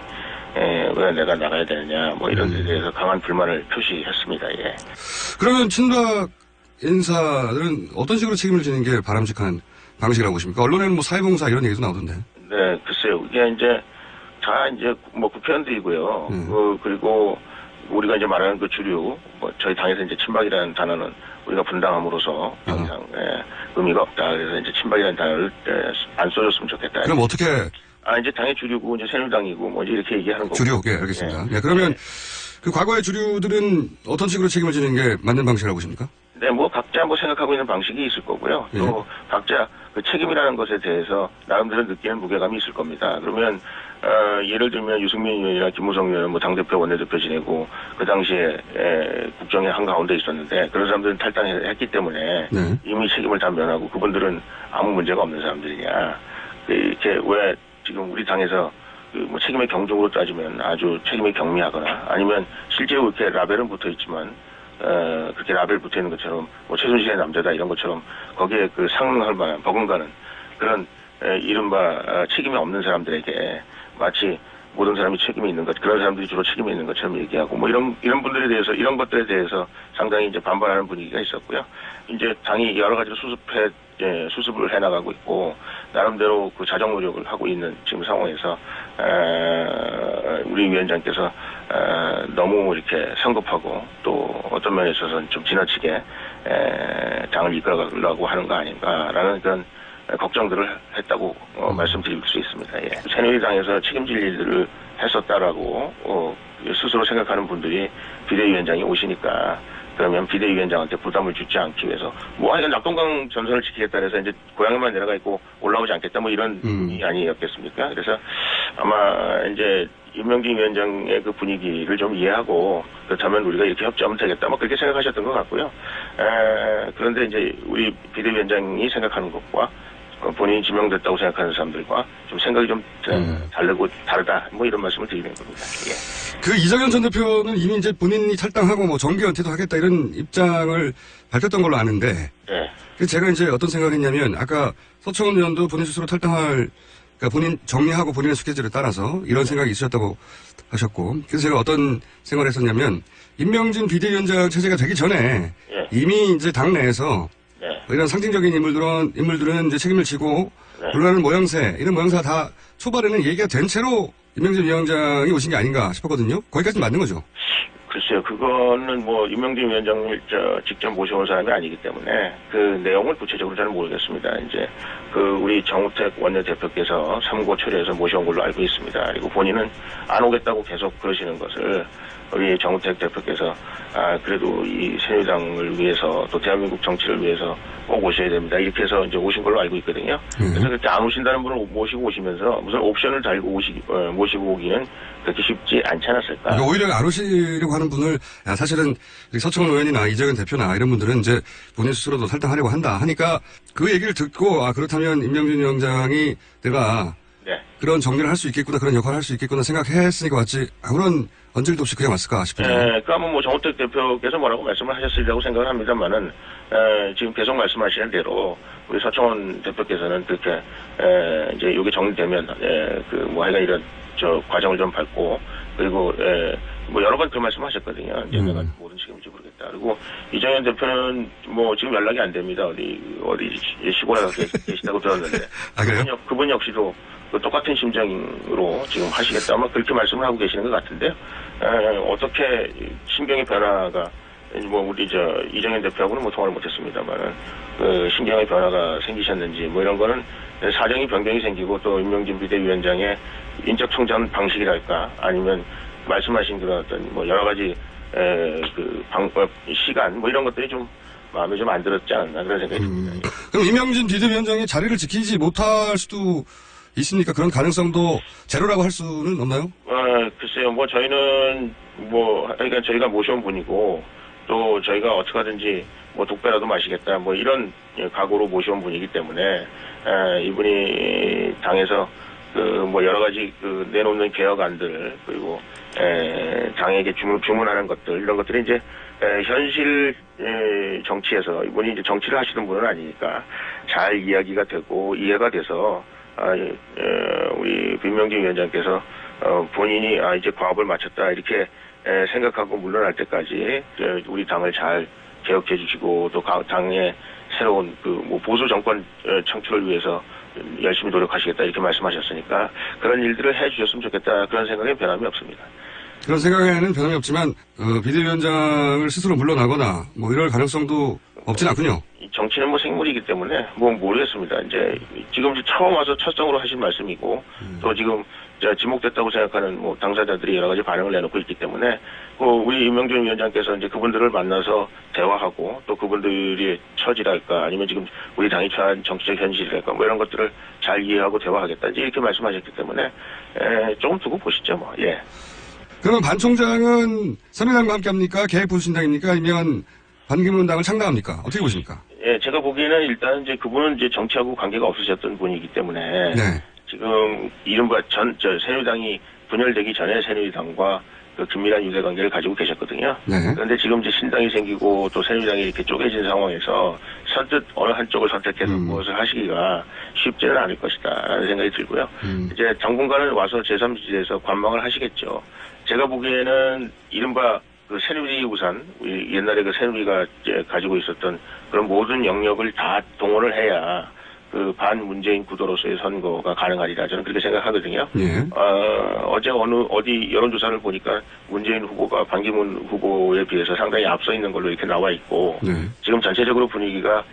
왜 내가 나가야 되느냐 이런 데 대해서 강한 불만을 표시했습니다. 예. 그러면 친박 인사들은 어떤 식으로 책임을 지는 게 바람직한 방식이라고 보십니까? 언론에는 사회봉사 이런 얘기도 나오던데. 네, 글쎄요. 이게 이제 다 국회의원들이고요. 그리고 우리가 이제 말하는 그 주류, 뭐 저희 당에서 이제 친박이라는 단어는 우리가 분당함으로써 항상 의미가 없다. 그래서 이제 친박이라는 단어를 안 써줬으면 좋겠다. 그럼 어떻게? 이제 당의 주류고 이제 새누리당이고 뭐 이렇게 얘기하는 거고. 주류, 예, 알겠습니다. 예, 그러면 그 과거의 주류들은 어떤 식으로 책임을 지는 게 맞는 방식이라고 보십니까? 네, 뭐 각자 뭐 생각하고 있는 방식이 있을 거고요. 예. 또 각자 그 책임이라는 것에 대해서 나름대로 느끼는 무게감이 있을 겁니다. 그러면 예를 들면 유승민 의원이나 김무성 의원은 뭐 당대표 원내대표 지내고 그 당시에 국정의 한가운데 있었는데 그런 사람들은 탈당했기 때문에 네. 이미 책임을 다 면하고 그분들은 아무 문제가 없는 사람들이냐. 이렇게 왜 지금 우리 당에서 그 뭐 책임의 경중으로 따지면 아주 책임이 경미하거나 아니면 실제로 이렇게 라벨은 붙어 있지만 그렇게 라벨 붙어 있는 것처럼 뭐 최순실의 남자다 이런 것처럼 거기에 그 상응할 만한 버금가는 그런 이른바 책임이 없는 사람들에게 마치 모든 사람이 책임이 있는 것 그런 사람들이 주로 책임이 있는 것처럼 얘기하고 뭐 이런 분들에 대해서 이런 것들에 대해서 상당히 이제 반발하는 분위기가 있었고요. 이제 당이 여러 가지로 수습을 해나가고 있고 나름대로 그 자정 노력을 하고 있는 지금 상황에서 우리 위원장께서 너무 이렇게 성급하고 또 어떤 면에 있어서는 좀 지나치게 당을 이끌어가려고 하는 거 아닌가라는 그런 걱정들을 했다고 말씀드릴 수 있습니다. 예. 새누리당에서 책임질 일들을 했었다라고 스스로 생각하는 분들이 비대위원장이 오시니까 그러면 비대위원장한테 부담을 주지 않기 위해서 뭐 하여간 낙동강 전선을 지키겠다 해서 이제 고향에만 내려가 있고 올라오지 않겠다 뭐 이런 분이 아니었겠습니까? 그래서 아마 이제 임명진 위원장의 그 분위기를 좀 이해하고 그렇다면 우리가 이렇게 협조하면 되겠다 뭐 그렇게 생각하셨던 것 같고요. 그런데 이제 우리 비대위원장이 생각하는 것과 본인이 지명됐다고 생각하는 사람들과 좀 생각이 좀 다르고 다르다 뭐 이런 말씀을 드리는 겁니다. 예. 그 이정현 전 대표는 이미 이제 본인이 탈당하고 뭐 정계 은퇴도 하겠다 이런 입장을 밝혔던 걸로 아는데 예. 그래서 제가 이제 어떤 생각을 했냐면 아까 서청원 의원도 본인 스스로 탈당할 그러니까 본인 정리하고 본인의 스케줄에 따라서 이런 생각이 있으셨다고 하셨고 그래서 제가 어떤 생각을 했었냐면 임명진 비대위원장 체제가 되기 전에 예. 이미 이제 당내에서 이런 상징적인 인물들은 이제 책임을 지고 물러나는 모양새 이런 모양새가 다 초반에는 얘기가 된 채로 임명진 위원장이 오신 게 아닌가 싶었거든요. 거기까지 맞는 거죠. 글쎄요, 그거는 뭐 임명진 위원장을 직접 모셔온 사람이 아니기 때문에 그 내용을 구체적으로 잘 모르겠습니다. 이제 그 우리 정우택 원내대표께서 삼고 초려해서 모셔온 걸로 알고 있습니다. 그리고 본인은 안 오겠다고 계속 그러시는 것을 우리 정우택 대표께서 그래도 이 새누리당을 위해서 또 대한민국 정치를 위해서 꼭 오셔야 됩니다. 이렇게 해서 이제 오신 걸로 알고 있거든요. 그래서 그렇게 안 오신다는 분을 모시고 오시면서 무슨 옵션을 달고 모시고 오기는 그렇게 쉽지 않지 않았을까. 그러니까 오히려 안 오시려고 하는 분을 사실은 서청원 의원이나 이정현 대표나 이런 분들은 이제 본인 스스로도 탈당하려고 한다 하니까 그 얘기를 듣고 그렇다면 임명진 위원장이 내가 그런 정리를 할 수 있겠구나 그런 역할을 할 수 있겠구나 생각했으니까 왔지 아무런 언질도 없이 그냥 왔을까 싶은데. 그러니까 뭐 정우택 대표께서 뭐라고 말씀을 하셨으리라고 생각을 합니다만은 지금 계속 말씀하시는 대로 우리 서청원 대표께서는 그렇게 이제 이게 정리되면 그 뭐 하여간 이런 과정을 좀 밟고 그리고 뭐 여러 번 그 말씀하셨거든요. 이제 내가 모든 책임인지 모르겠다. 그리고 이정현 대표는 뭐 지금 연락이 안 됩니다. 어디 시골에 계시다고 들었는데. 그래요? 그분 역시도 그 똑같은 심정으로 지금 하시겠다. 아마 그렇게 말씀을 하고 계시는 것 같은데 어떻게 심경의 변화가 뭐 우리 이정현 대표하고는 뭐 통화를 못했습니다만은 그 심경의 변화가 생기셨는지 뭐 이런 거는 사정이 변경이 생기고 또 임명진 비대위원장의 인적 청전 방식이랄까 아니면 말씀하신 그런 어떤 뭐 여러 가지 그 방법 시간 뭐 이런 것들이 좀 마음에 좀 안 들었지 않았나 그런 생각이 듭니다. 그럼 임명진 비대위원장이 자리를 지키지 못할 수도 있습니까? 그런 가능성도 제로라고 할 수는 없나요? 글쎄요. 뭐 저희는 그러니까 저희가 모셔온 분이고 또 저희가 어떻게 하든지 뭐 독배라도 마시겠다 뭐 이런 각오로 모셔온 분이기 때문에 이분이 당에서 그 뭐 여러 가지 그 내놓는 개혁안들 그리고 당에게 주문하는 것들 이런 것들이 이제 현실 정치에서 이분이 이제 정치를 하시는 분은 아니니까 잘 이야기가 되고 이해가 돼서 우리 임명진 위원장께서 본인이 이제 과업을 마쳤다 이렇게 생각하고 물러날 때까지 우리 당을 잘 개혁해 주시고 또 당의 새로운 그 뭐 보수 정권 창출을 위해서 열심히 노력하시겠다 이렇게 말씀하셨으니까 그런 일들을 해 주셨으면 좋겠다 그런 생각에 변함이 없습니다. 그런 생각에는 변함이 없지만 비대위원장을 스스로 물러나거나 뭐 이럴 가능성도 없진 않군요. 정치는 뭐 생물이기 때문에 뭐 모르겠습니다. 이제 지금 처음 와서 첫성으로 하신 말씀이고 또 지금 지목됐다고 생각하는 뭐 당사자들이 여러 가지 반응을 내놓고 있기 때문에 우리 임명준 위원장께서 이제 그분들을 만나서 대화하고 또 그분들의 처지랄까 아니면 지금 우리 당이 처한 정치적 현실이랄까 뭐 이런 것들을 잘 이해하고 대화하겠다 이제 이렇게 말씀하셨기 때문에 조금 두고 보시죠 뭐. 예. 그러면 반 총장은 새누리당과 함께합니까? 계획보수신당입니까? 아니면 반기문당을 창당합니까? 어떻게 보십니까? 예, 제가 보기에는 일단 이제 그분은 이제 정치하고 관계가 없으셨던 분이기 때문에 네. 지금 이른바 새누리당이 분열되기 전에 새누리당과 그 긴밀한 유대관계를 가지고 계셨거든요. 네. 그런데 지금 이제 신당이 생기고 또 새누리당이 이렇게 쪼개진 상황에서 선뜻 어느 한쪽을 선택해서 무엇을 하시기가 쉽지는 않을 것이다라는 생각이 들고요. 이제 당분간은 와서 제3지대에서 관망을 하시겠죠. 제가 보기에는 이른바 그 새누리 우산, 옛날에 그 새누리가 이제 가지고 있었던 그런 모든 영역을 다 동원을 해야 그 반문재인 구도로서의 선거가 가능하리라 저는 그렇게 생각하거든요. 예. 어제 어디 여론조사를 보니까 문재인 후보가 반기문 후보에 비해서 상당히 앞서 있는 걸로 이렇게 나와 있고 네. 지금 전체적으로 분위기가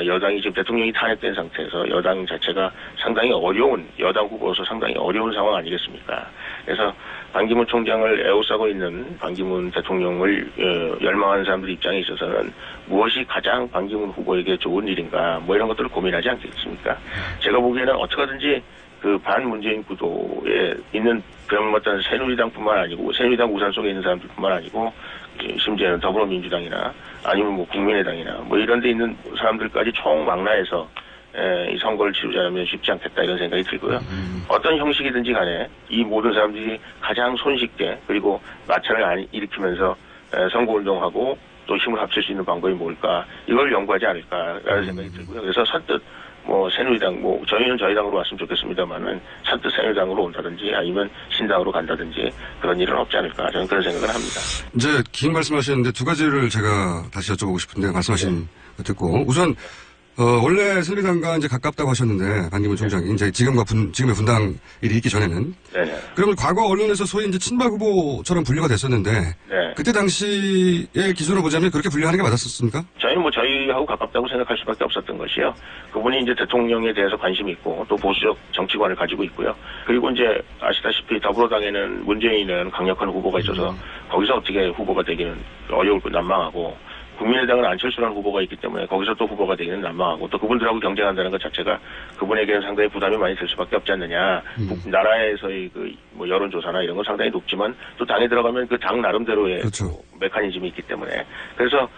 여당이 지금 대통령이 탄핵된 상태에서 여당 자체가 상당히 어려운 여당 후보로서 상당히 어려운 상황 아니겠습니까? 그래서 반기문 총장을 에워싸고 있는 반기문 대통령을 열망하는 사람들 입장에 있어서는 무엇이 가장 반기문 후보에게 좋은 일인가 뭐 이런 것들을 고민하지 않겠습니까? 제가 보기에는 어떻게든지 그 반문재인 구도에 있는 그런 새누리당뿐만 아니고 새누리당 우산 속에 있는 사람들뿐만 아니고 심지어는 더불어민주당이나 아니면 뭐 국민의당이나 뭐 이런 데 있는 사람들까지 총망라해서 이 선거를 치르자면 쉽지 않겠다 이런 생각이 들고요. 어떤 형식이든지 간에 이 모든 사람들이 가장 손쉽게 그리고 마찰을 안 일으키면서 선거운동하고 또 힘을 합칠 수 있는 방법이 뭘까 이걸 연구하지 않을까라는 생각이 들고요. 그래서 선뜻 뭐 새누리당 저희는 저희 당으로 왔으면 좋겠습니다만은 선뜻 새누리당으로 온다든지 아니면 신당으로 간다든지 그런 일은 없지 않을까 저는 그런 생각을 합니다. 이제 긴 말씀하셨는데 두 가지를 제가 다시 여쭤보고 싶은데 말씀하신 거 듣고 우선 원래 새누리당과 이제 가깝다고 하셨는데 반기문 총장이 이제 지금의 분당 일이 있기 전에는 네네. 그러면 과거 언론에서 소위 이제 친박 후보처럼 분류가 됐었는데 네. 그때 당시의 기준으로 보자면 그렇게 분류하는 게 맞았었습니까? 저희는 뭐 저희하고 가깝다고 생각할 수밖에 없었던 것이요. 그분이 이제 대통령에 대해서 관심이 있고 또 보수적 정치관을 가지고 있고요. 그리고 이제 아시다시피 더불어당에는 문재인은 강력한 후보가 있어서 거기서 어떻게 후보가 되기는 어려울고 난망하고 국민의당은 안철수라는 후보가 있기 때문에 거기서 또 후보가 되기는 난망하고 또 그분들하고 경쟁한다는 것 자체가 그분에게는 상당히 부담이 많이 될 수밖에 없지 않느냐. 나라에서의 뭐 여론조사나 이런 건 상당히 높지만 또 당에 들어가면 그 당 나름대로의 그렇죠. 메커니즘이 있기 때문에 그래서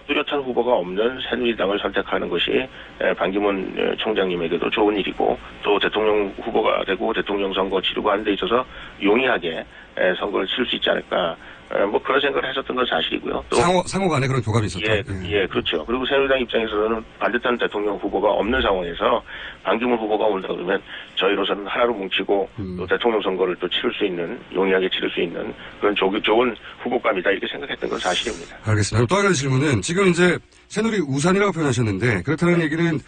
뚜렷한 후보가 없는 새누리당을 선택하는 것이 반기문 총장님에게도 좋은 일이고 또 대통령 후보가 되고 대통령 선거 치르고 하는 데 있어서 용이하게 선거를 치를 수 있지 않을까. 뭐 그런 생각을 했었던 건 사실이고요. 또 상호 간에 그런 교감이 있었죠. 예, 그렇죠. 그리고 새누리당 입장에서는 반듯한 대통령 후보가 없는 상황에서 반기문 후보가 온다 그러면 저희로서는 하나로 뭉치고 또 대통령 선거를 또 치를 수 있는 용이하게 치를 수 있는 그런 좋은 후보감이다 이렇게 생각했던 건 사실입니다. 알겠습니다. 또 한 가지 질문은 지금 이제 새누리 우산이라고 표현하셨는데 그렇다는 얘기는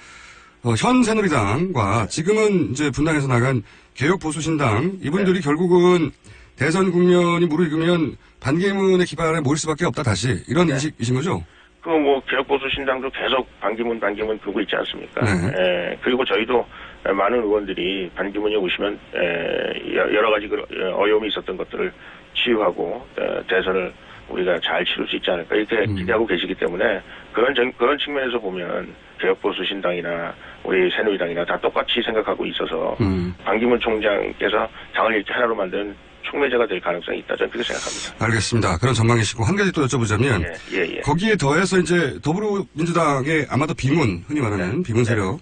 현 새누리당과 지금은 이제 분당에서 나간 개혁보수신당 이분들이 결국은 대선 국면이 무르익으면 반기문의 기반에 모일 수밖에 없다 다시 이런 인식이신 거죠? 개혁보수신당도 계속 반기문 그거 있지 않습니까? 네. 그리고 저희도 많은 의원들이 반기문이 오시면 여러 가지 어려움이 있었던 것들을 치유하고 대선을 우리가 잘 치를 수 있지 않을까 이렇게 기대하고 계시기 때문에 그런 측면에서 보면 개혁보수신당이나 우리 새누리당이나 다 똑같이 생각하고 있어서 반기문 총장께서 당을 이렇게 하나로 만든 촉매제가 될 가능성이 있다 저는 그렇게 생각합니다. 알겠습니다. 그런 전망이시고 한 가지 또 여쭤보자면 예. 거기에 더해서 이제 더불어민주당의 아마도 비문 흔히 말하는 비문 세력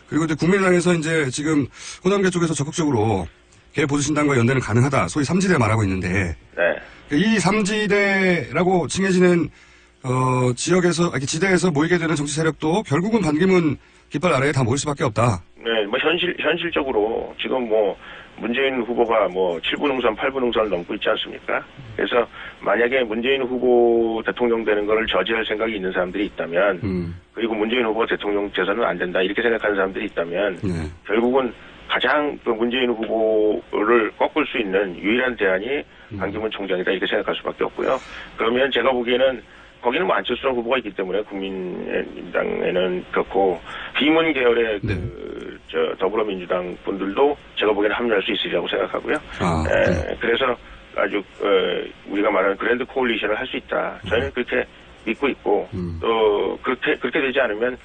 그리고 이제 국민의당에서 이제 지금 호남계 쪽에서 적극적으로 개보수신당과 연대는 가능하다 소위 3지대 말하고 있는데 이 3지대라고 칭해지는 지대에서 모이게 되는 정치 세력도 결국은 반기문 깃발 아래에 다 모일 수밖에 없다. 네, 뭐 현실적으로 지금 문재인 후보가 7분 응선, 8분 응선을 넘고 있지 않습니까? 그래서 만약에 문재인 후보 대통령 되는 거를 저지할 생각이 있는 사람들이 있다면, 그리고 문재인 후보가 대통령 돼서는 안 된다 이렇게 생각하는 사람들이 있다면, 결국은 가장 그 문재인 후보를 꺾을 수 있는 유일한 대안이 반기문 총장이다 이렇게 생각할 수밖에 없고요. 그러면 제가 보기에는 거기는 뭐 안철수 후보가 있기 때문에 국민의당에는 그렇고 비문 계열의 더불어민주당 분들도 제가 보기에는 합류할 수 있으리라고 생각하고요. 그래서 아주 우리가 말하는 그랜드 코올리션을 할 수 있다. 저희는 그렇게 믿고 있고 또 그렇게 되지 않으면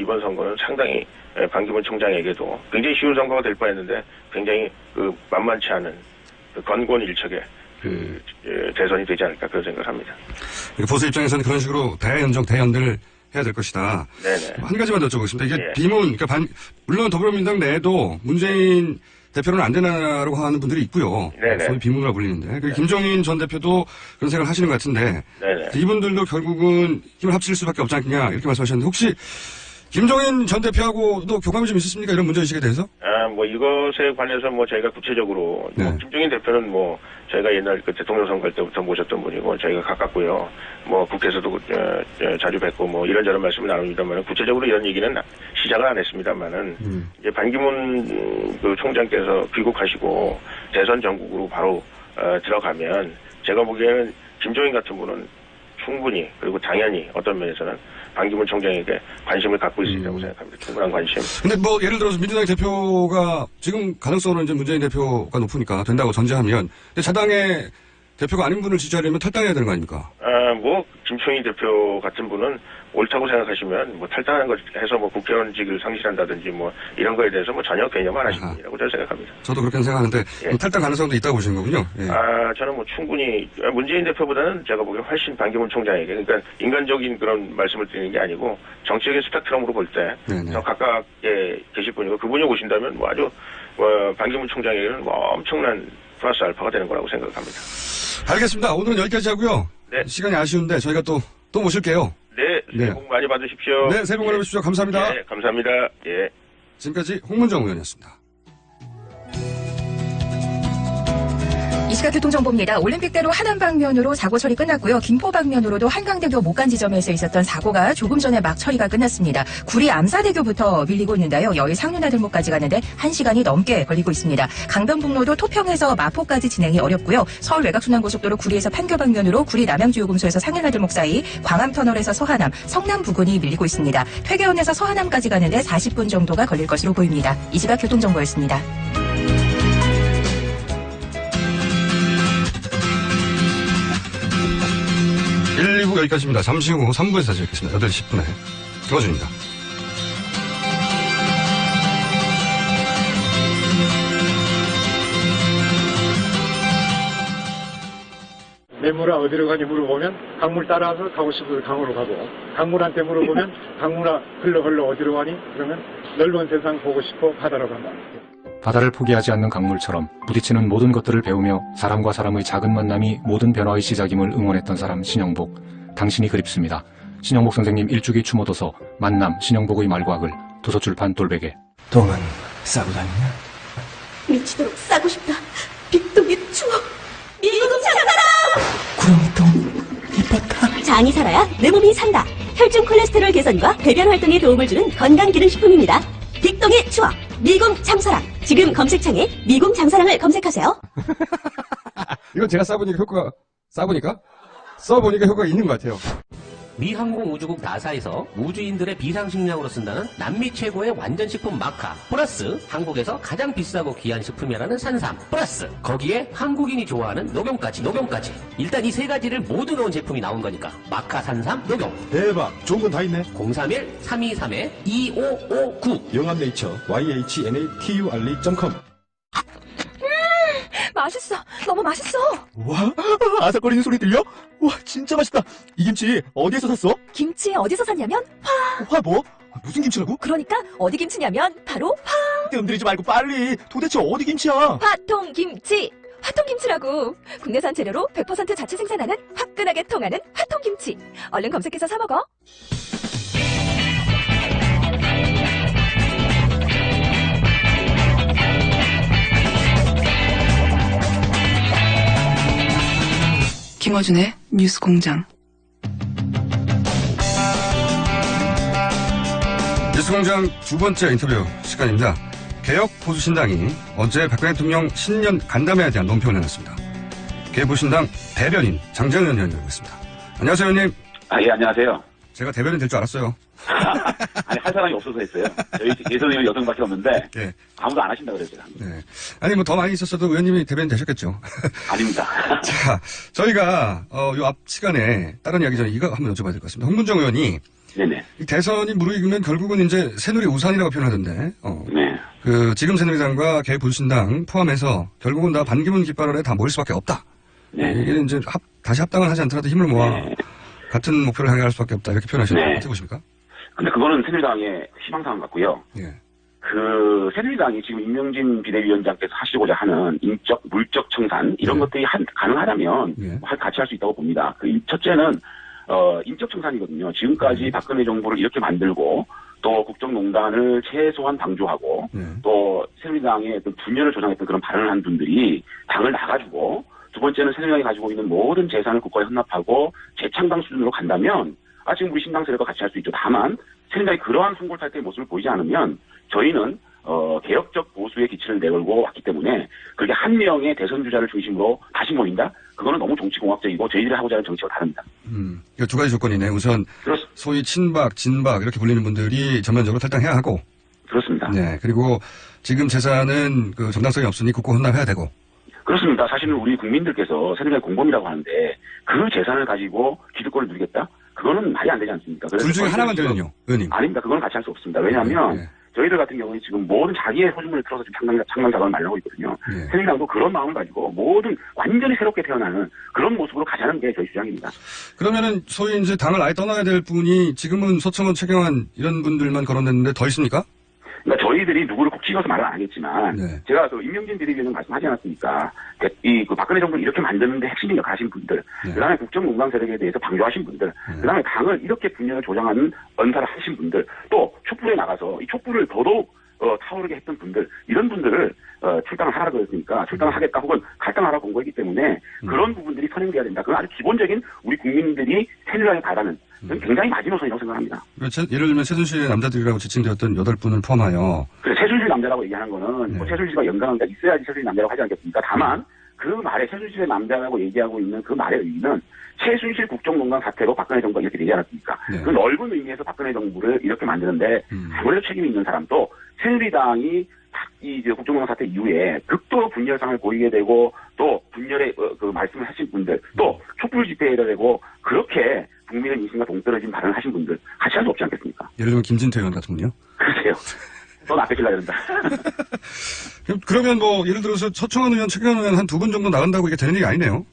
이번 선거는 상당히 반기문 총장에게도 굉장히 쉬운 선거가 될 뻔했는데 굉장히 그 만만치 않은 그 건곤일척의 대선이 되지 않을까 그런 생각을 합니다. 보수 입장에서는 그런 식으로 대연정, 대연대를 해야 될 것이다. 네네. 한 가지만 더 여쭤보겠습니다. 이게 예. 비문, 그러니까 물론 더불어민주당 내에도 문재인 대표는 안 되나라고 하는 분들이 있고요. 네네. 소위 비문이라 불리는데. 그리고 김종인 전 대표도 그런 생각을 하시는 것 같은데. 네네. 이분들도 결국은 힘을 합칠 수밖에 없지 않겠냐 이렇게 말씀하셨는데 혹시 김종인 전 대표하고도 교감이 좀 있었습니까? 이런 문제의식에 대해서? 뭐 이것에 관해서 뭐 저희가 구체적으로 네. 뭐 김종인 대표는 뭐 저희가 옛날 그 대통령 선거할 때부터 모셨던 분이고 저희가 가깝고요. 뭐 국회에서도 자주 뵙고 뭐 이런저런 말씀을 나눕니다만 구체적으로 이런 얘기는 시작을 안 했습니다만은 이제 반기문 그 총장께서 귀국하시고 대선 전국으로 바로 들어가면 제가 보기에는 김종인 같은 분은 충분히 그리고 당연히 어떤 면에서는 반기문 총장에게 관심을 갖고 있으리라고 생각합니다. 충분한 관심. 근데 뭐 예를 들어서 민주당 대표가 지금 가능성으로 이제 문재인 대표가 높으니까 된다고 전제하면 근데 자당의 대표가 아닌 분을 지지하려면 탈당해야 되는 거 아닙니까? 뭐 김총희 대표 같은 분은 옳다고 생각하시면 뭐 탈당하는 것 해서 뭐 국회의원직을 상실한다든지 뭐 이런 거에 대해서 뭐 전혀 개념 안 하시는 분이라고 저는 생각합니다. 저도 그렇게 생각하는데 예. 탈당 가능성도 있다고 보시는 거군요. 예. 저는 뭐 충분히 문재인 대표보다는 제가 보기엔 훨씬 반기문 총장에게 그러니까 인간적인 그런 말씀을 드리는 게 아니고 정치적인 스펙트럼으로 볼 때 더 가깝게 계실 분이고 그분이 오신다면 뭐 아주 반기문 총장에게는 뭐 엄청난 플러스 알파가 되는 거라고 생각합니다. 알겠습니다. 오늘은 여기까지 하고요. 네. 시간이 아쉬운데 저희가 또 모실게요. 네, 새해 복 많이 받으십시오. 네, 새해 복 많이 받으십시오. 감사합니다. 네, 감사합니다. 예. 지금까지 홍문정 의원이었습니다. 이 시각 교통정보입니다. 올림픽대로 하남 방면으로 사고 처리 끝났고요. 김포 방면으로도 한강대교 목간 지점에서 있었던 사고가 조금 전에 막 처리가 끝났습니다. 구리 암사대교부터 밀리고 있는데요. 여의 상류나들목까지 가는데 1시간이 넘게 걸리고 있습니다. 강변북로도 토평에서 마포까지 진행이 어렵고요. 서울 외곽순환고속도로 구리에서 판교 방면으로 구리 남양주요금소에서 상류나들목 사이 광암터널에서 서하남, 성남 부근이 밀리고 있습니다. 퇴계원에서 서하남까지 가는데 40분 정도가 걸릴 것으로 보입니다. 이 시각 교통정보였습니다. 1, 2부 여기까지입니다. 잠시 후 3부에서 다시 뵙겠습니다. 8시 10분에. 김어준입니다. 매물아 어디로 가니 물어보면 강물 따라서 가고 싶어서 강으로 가고 강물한테 물어보면 강물아 흘러 어디로 가니? 그러면 넓은 세상 보고 싶어 바다로 간다. 바다를 포기하지 않는 강물처럼 부딪히는 모든 것들을 배우며 사람과 사람의 작은 만남이 모든 변화의 시작임을 응원했던 사람 신영복. 당신이 그립습니다. 신영복 선생님 일주기 추모도서 만남 신영복의 말과 글 도서출판 돌베개. 똥은 싸고 다니냐? 미치도록 싸고 싶다. 빅동의 추억. 미국 장사랑! 구렁이똥 이뻤다. 장이 살아야 내 몸이 산다. 혈중 콜레스테롤 개선과 배변 활동에 도움을 주는 건강기능식품입니다. 빅동의 추억. 미궁 장사랑. 지금 검색창에 미궁 장사랑을 검색하세요. 이건 제가 써보니까 효과가 있는 것 같아요. 미 항공우주국 나사에서 우주인들의 비상식량으로 쓴다는 남미 최고의 완전식품 마카 플러스 한국에서 가장 비싸고 귀한 식품이라는 산삼 플러스 거기에 한국인이 좋아하는 녹용까지 일단 이 세 가지를 모두 넣은 제품이 나온 거니까 마카 산삼 녹용 대박 좋은 건 다 있네. 031-323-2559 영암네이처 YHNATURL.com 맛있어. 너무 맛있어. 와, 아삭거리는 소리 들려? 와, 진짜 맛있다. 이 김치 어디에서 샀어? 김치 어디서 샀냐면 화 뭐? 무슨 김치라고? 그러니까 어디 김치냐면 바로 뜸들이지 말고 빨리. 도대체 어디 김치야? 화통김치. 화통김치라고. 국내산 재료로 100% 자체 생산하는 화끈하게 통하는 화통김치. 얼른 검색해서 사 먹어. 김어준의 뉴스공장. 뉴스공장 두 번째 인터뷰 시간입니다. 개혁 보수신당이 어제 박근혜 대통령 신년 간담회에 대한 논평을 내놨습니다. 개혁 보수신당 대변인 장재현 의원님 있습니다. 안녕하세요, 의원님. 예, 안녕하세요. 제가 대변인 될 줄 알았어요. 아니, 할 사람이 없어서 했어요. 저희 예선의원 여성밖에 없는데, 네. 아무도 안 하신다고 그랬어요. 네. 아니, 뭐 더 많이 있었어도 의원님이 대변인 되셨겠죠. 아닙니다. 자, 저희가, 요 앞 시간에 다른 이야기 전에 이거 한번 여쭤봐야 될 것 같습니다. 홍문정 의원이. 네네. 이 대선이 무르익으면 결국은 이제 새누리 우산이라고 표현하던데, 네. 지금 새누리당과 개혁보수신당 포함해서 결국은 다 반기문 깃발아래 다 모일 수밖에 없다. 네. 이게 이제 다시 합당을 하지 않더라도 힘을 모아 네. 같은 목표를 향해 갈 수밖에 없다. 이렇게 표현하시는 거 네. 어떻게 보십니까? 근데 그거는 새누리당의 희망사항 같고요. 예. 새누리당이 지금 임명진 비대위원장께서 하시고자 하는 인적, 물적 청산, 이런 것들이 가능하다면 같이 할 수 있다고 봅니다. 첫째는, 인적 청산이거든요. 지금까지 박근혜 정부를 이렇게 만들고, 또 국정농단을 최소한 방조하고, 또 새누리당의 어떤 분열을 조장했던 그런 발언을 한 분들이 당을 나가주고, 두 번째는 새누리당이 가지고 있는 모든 재산을 국가에 헌납하고 재창당 수준으로 간다면 지금 우리 신당 세력과 같이 할 수 있죠. 다만 새누리당이 그러한 송골탈퇴의 모습을 보이지 않으면 저희는 개혁적 보수의 기치를 내걸고 왔기 때문에 그렇게 한 명의 대선 주자를 중심으로 다시 모인다? 그거는 너무 정치공학적이고 저희들이 하고자 하는 정치와 다릅니다. 이거 두 가지 조건이네. 우선 소위 친박, 진박 이렇게 불리는 분들이 전면적으로 탈당해야 하고. 그렇습니다. 네. 그리고 지금 재산은 정당성이 없으니 국고 헌납해야 되고. 그렇습니다. 사실은 우리 국민들께서 새누리당 공범이라고 하는데 그 재산을 가지고 기득권을 누리겠다? 그거는 말이 안 되지 않습니까? 둘 중에 하나만 되면요, 의원님. 아닙니다. 그건 같이 할 수 없습니다. 왜냐하면 저희들 같은 경우에 지금 모든 자기의 소중물을 틀어서 지금 창당 작업을 마련하고 있거든요. 새누리당도 그런 마음을 가지고 모든 완전히 새롭게 태어나는 그런 모습으로 가자는 게 저희 주장입니다. 그러면은 소위 이제 당을 아예 떠나야 될 분이 지금은 서청원, 최경환 이런 분들만 거론됐는데 더 있습니까? 그러니까 저희들이 누구를 꼭 찍어서 말은 안 하겠지만 제가 임명진 비대위원장 말씀하지 않았습니까? 박근혜 정부를 이렇게 만드는데 핵심적인 역할 하신 분들, 그다음에 국정농단 세력에 대해서 방조하신 분들, 그다음에 당을 이렇게 분열을 조장하는 언사를 하신 분들, 또 촛불에 나가서 이 촛불을 더더욱 타오르게 했던 분들, 이런 분들을 출당을 하라고 했으니까 출당을 하겠다 혹은 갈당하라고 본 거이기 때문에 그런 부분들이 선행돼야 된다. 그건 아주 기본적인 우리 국민들이 새누리당에 바라는 굉장히 마지노선이라고 생각합니다. 예를 들면 최순실의 남자들이라고 지칭되었던 8분을 포함하여. 그래, 최순실 남자라고 얘기하는 거는 뭐 최순실과 연관관계가 있어야지 최순실 남자라고 하지 않겠습니까? 다만 그 말에 최순실의 남자라고 얘기하고 있는 그 말의 의미는 최순실 국정농단 사태로 박근혜 정부가 이렇게 되지 않았습니까? 그 넓은 의미에서 박근혜 정부를 이렇게 만드는데 아무래도 책임이 있는 사람도 새누리당이 이 국정농단 사태 이후에 극도로 분열상을 보이게 되고 또 분열의 그 말씀을 하신 분들 또 촛불 집회를 되고 그렇게 국민의 민심과 동떨어진 발언을 하신 분들 같이 할 수 없지 않겠습니까? 예를 들면 김진태 의원 같은 분이요? 그러세요. 또 낚으시려야 된다. 그러면 뭐 예를 들어서 서청원 의원, 최경환 의원 한 2분 정도 나간다고 이게 되는 얘기 아니네요?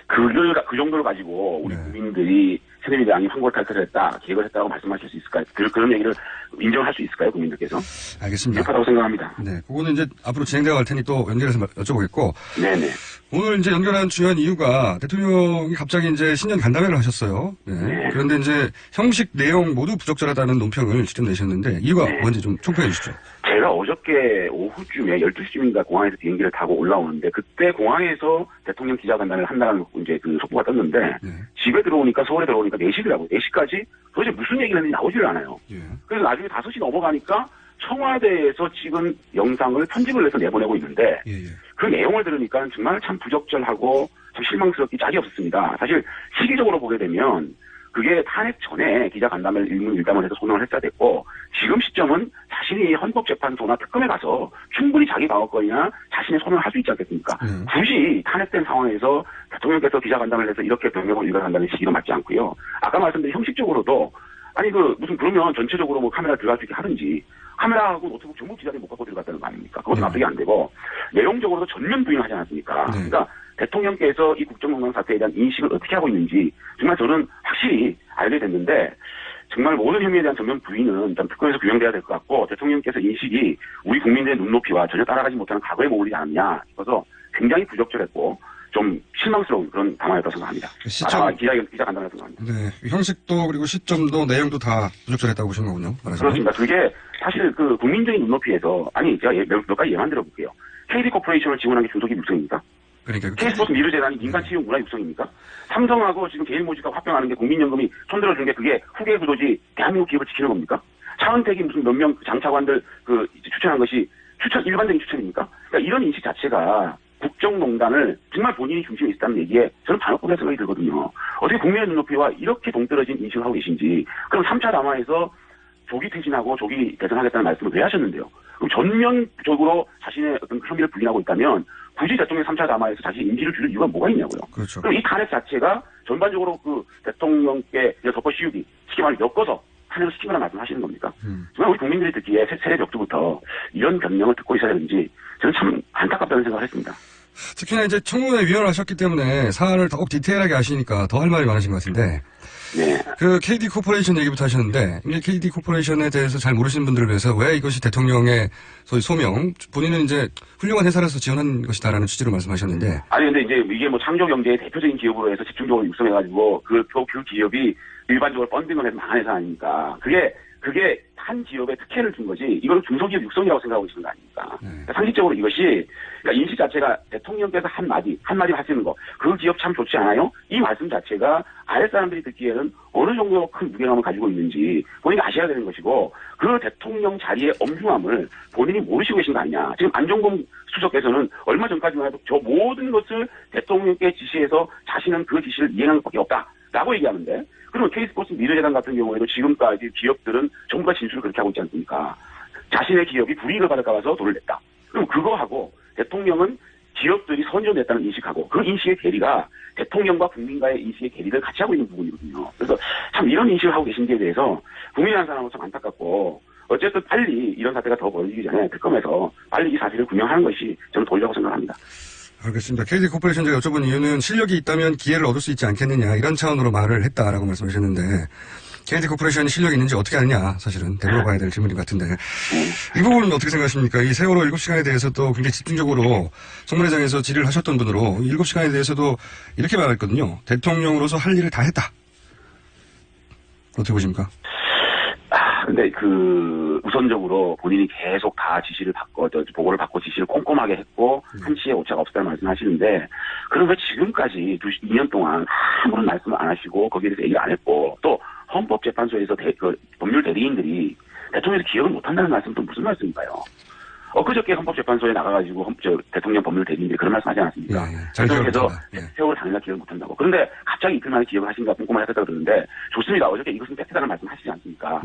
그 정도를 가지고 우리 국민들이 새누리당이 환골탈퇴를 했다, 계획을 했다고 말씀하실 수 있을까요? 그런 얘기를 인정할 수 있을까요, 국민들께서? 알겠습니다. 그렇다고 생각합니다. 네, 그거는 이제 앞으로 진행되어 갈 테니 또 연결해서 여쭤보겠고. 네네. 오늘 이제 연결한 중요한 이유가 대통령이 갑자기 이제 신년 간담회를 하셨어요. 네. 그런데 이제 형식 내용 모두 부적절하다는 논평을 직접 내셨는데 이유가 뭔지 좀 총평해 주시죠. 제가 어저께 오후쯤에 12시쯤인가 공항에서 비행기를 타고 올라오는데 그때 공항에서 대통령 기자간담회를 한다는 이제 그 속보가 떴는데 집에 들어오니까 서울에 들어오니까 4시더라고요. 4시까지 도대체 무슨 얘기를 했는지 나오지를 않아요. 그래서 나중에 5시 넘어가니까 청와대에서 찍은 영상을 편집을 해서 내보내고 있는데 그 내용을 들으니까 정말 참 부적절하고 참 실망스럽기 짝이 없었습니다. 사실 시기적으로 보게 되면 그게 탄핵 전에 기자간담회를 일문일담을 해서 소명을 했어야 됐고 지금 시점은 자신이 헌법재판소나 특검에 가서 충분히 자기 방어권이나 자신의 소명을 할 수 있지 않겠습니까? 굳이 탄핵된 상황에서 대통령께서 기자간담회를 해서 이렇게 병역을 일관한다는 시기가 맞지 않고요. 아까 말씀드린 형식적으로도 아니 무슨 그러면 전체적으로 뭐 카메라 들어갈 수 있게 하든지 카메라하고 노트북 전부 기자들이 못 갖고 들어갔다는 거 아닙니까? 그것도 납득이 안 되고 내용적으로도 전면 부인을 하지 않았습니까? 그러니까 대통령께서 이 국정농단 사태에 대한 인식을 어떻게 하고 있는지 정말 저는 확실히 알게 됐는데 정말 모든 혐의에 대한 전면 부인은 일단 특검에서 규명돼야 될 것 같고 대통령께서 인식이 우리 국민들의 눈높이와 전혀 따라가지 못하는 과거에 머무르지 않았냐 싶어서 굉장히 부적절했고 좀 실망스러운 그런 담화였다고 생각합니다. 기자간담회라고 생각합니다. 네, 형식도 그리고 시점도 내용도 다 부적절했다고 보시는 거군요. 그렇습니다. 그게 사실 그 국민적인 눈높이에서 아니 제가 몇 가지 예만 들어볼게요. KD 코퍼레이션을 지원한 게 중소기업 육성입니까? 그러니까 K스포츠 미르재단이 민간 채용 문화 육성입니까? 삼성하고 지금 개인모직하고 합병하는 게 국민연금이 손들어준 게 그게 후계 구조지 대한민국 기업을 지키는 겁니까? 차은택이 무슨 몇 명 장차관들 추천한 것이 일반적인 추천입니까? 그러니까 이런 인식 자체가 국정농단을 정말 본인이 중심에 있었다는 얘기에 저는 반역법이라는 생각이 들거든요. 어떻게 국민의 눈높이와 이렇게 동떨어진 인식을 하고 계신지. 그럼 3차 담화에서 조기 퇴진하고 조기 대선하겠다는 말씀을 왜 하셨는데요? 그럼 전면적으로 자신의 어떤 혐의를 부인하고 있다면 굳이 대통령 3차 담화에서 자신의 인지를 줄일 이유가 뭐가 있냐고요. 그렇죠. 그럼 이 탄핵 자체가 전반적으로 대통령께 덮어 씌우기, 쉽게 말해 엮어서 탄핵을 시키거나 말씀하시는 겁니까? 정말 우리 국민들이 듣기에 세례 벽두부터 이런 변명을 듣고 있어야 되는지 저는 참 안타깝다는 생각을 했습니다. 특히나 이제 청문회 위원을 하셨기 때문에 사안을 더욱 디테일하게 아시니까 더 할 말이 많으신 것 같은데. 네. 그 KD 코퍼레이션 얘기부터 하셨는데, 이게 KD 코퍼레이션에 대해서 잘 모르시는 분들을 위해서 왜 이것이 대통령의 소위 소명, 본인은 이제 훌륭한 회사라서 지원한 것이다라는 취지로 말씀하셨는데. 아니, 근데 이제 이게 뭐 창조경제의 대표적인 기업으로 해서 집중적으로 육성해가지고 그 기업이 일반적으로 펀딩을 해서 망한 회사 아닙니까? 그게 한 기업에 특혜를 준 거지, 이걸 중소기업 육성이라고 생각하고 있는 거 아닙니까? 그러니까 상식적으로 이것이, 그러니까 인식 자체가 대통령께서 한마디 하시는 거, 그 기업 참 좋지 않아요? 이 말씀 자체가 아랫사람들이 듣기에는 어느 정도 큰 무게감을 가지고 있는지 본인이 아셔야 되는 것이고, 그 대통령 자리의 엄중함을 본인이 모르시고 계신 거 아니냐. 지금 안종범 수석께서는 얼마 전까지만 해도 저 모든 것을 대통령께 지시해서 자신은 그 지시를 이행한 것밖에 없다라고 얘기하는데, 그러면 K스포츠 미래재단 같은 경우에도 지금까지 기업들은 전부 다 진술을 그렇게 하고 있지 않습니까? 자신의 기업이 불이익을 받을까 봐서 돈을 냈다. 그럼 그거하고 대통령은 기업들이 선전됐다는 인식하고 그 인식의 괴리가 대통령과 국민과의 인식의 괴리를 같이 하고 있는 부분이거든요. 그래서 참 이런 인식을 하고 계신 데 대해서 국민이라는 사람은 참 안타깝고, 어쨌든 빨리 이런 사태가 더 벌어지기 전에 특검에서 빨리 이 사실을 규명하는 것이 저는 도리라고 생각합니다. 알겠습니다. KD 코퍼레이션 제가 여쭤본 이유는 실력이 있다면 기회를 얻을 수 있지 않겠느냐 이런 차원으로 말을 했다라고 말씀하셨는데, KD 코퍼레이션이 실력이 있는지 어떻게 아느냐 사실은 되물어봐야 될 질문인 것 같은데, 이 부분은 어떻게 생각하십니까? 이 세월호 7시간에 대해서도 굉장히 집중적으로 청문회장에서 질의를 하셨던 분으로 7시간에 대해서도 이렇게 말했거든요. 대통령으로서 할 일을 다 했다. 어떻게 보십니까? 근데 우선적으로 본인이 계속 다 지시를 보고를 받고 지시를 꼼꼼하게 했고, 한치의 오차가 없었다는 말씀을 하시는데, 그럼 왜 지금까지 2년 동안 아무런 말씀을 안 하시고, 거기에 대해서 얘기를 안 했고, 또 헌법재판소에서 법률 대리인들이 대통령에서 기억을 못 한다는 말씀은 또 무슨 말씀인가요? 엊그저께 헌법재판소에 나가가지고 대통령 법률 대리인들이 그런 말씀 하지 않았습니까? 대통령께서 세월을 당일날 기억을 못한다고. 그런데 갑자기 이틀 만에 기억을 하신가 꼼꼼하게 하셨다고 그러는데, 좋습니다. 어저께 이것은 팩트다는 말씀 하시지 않습니까?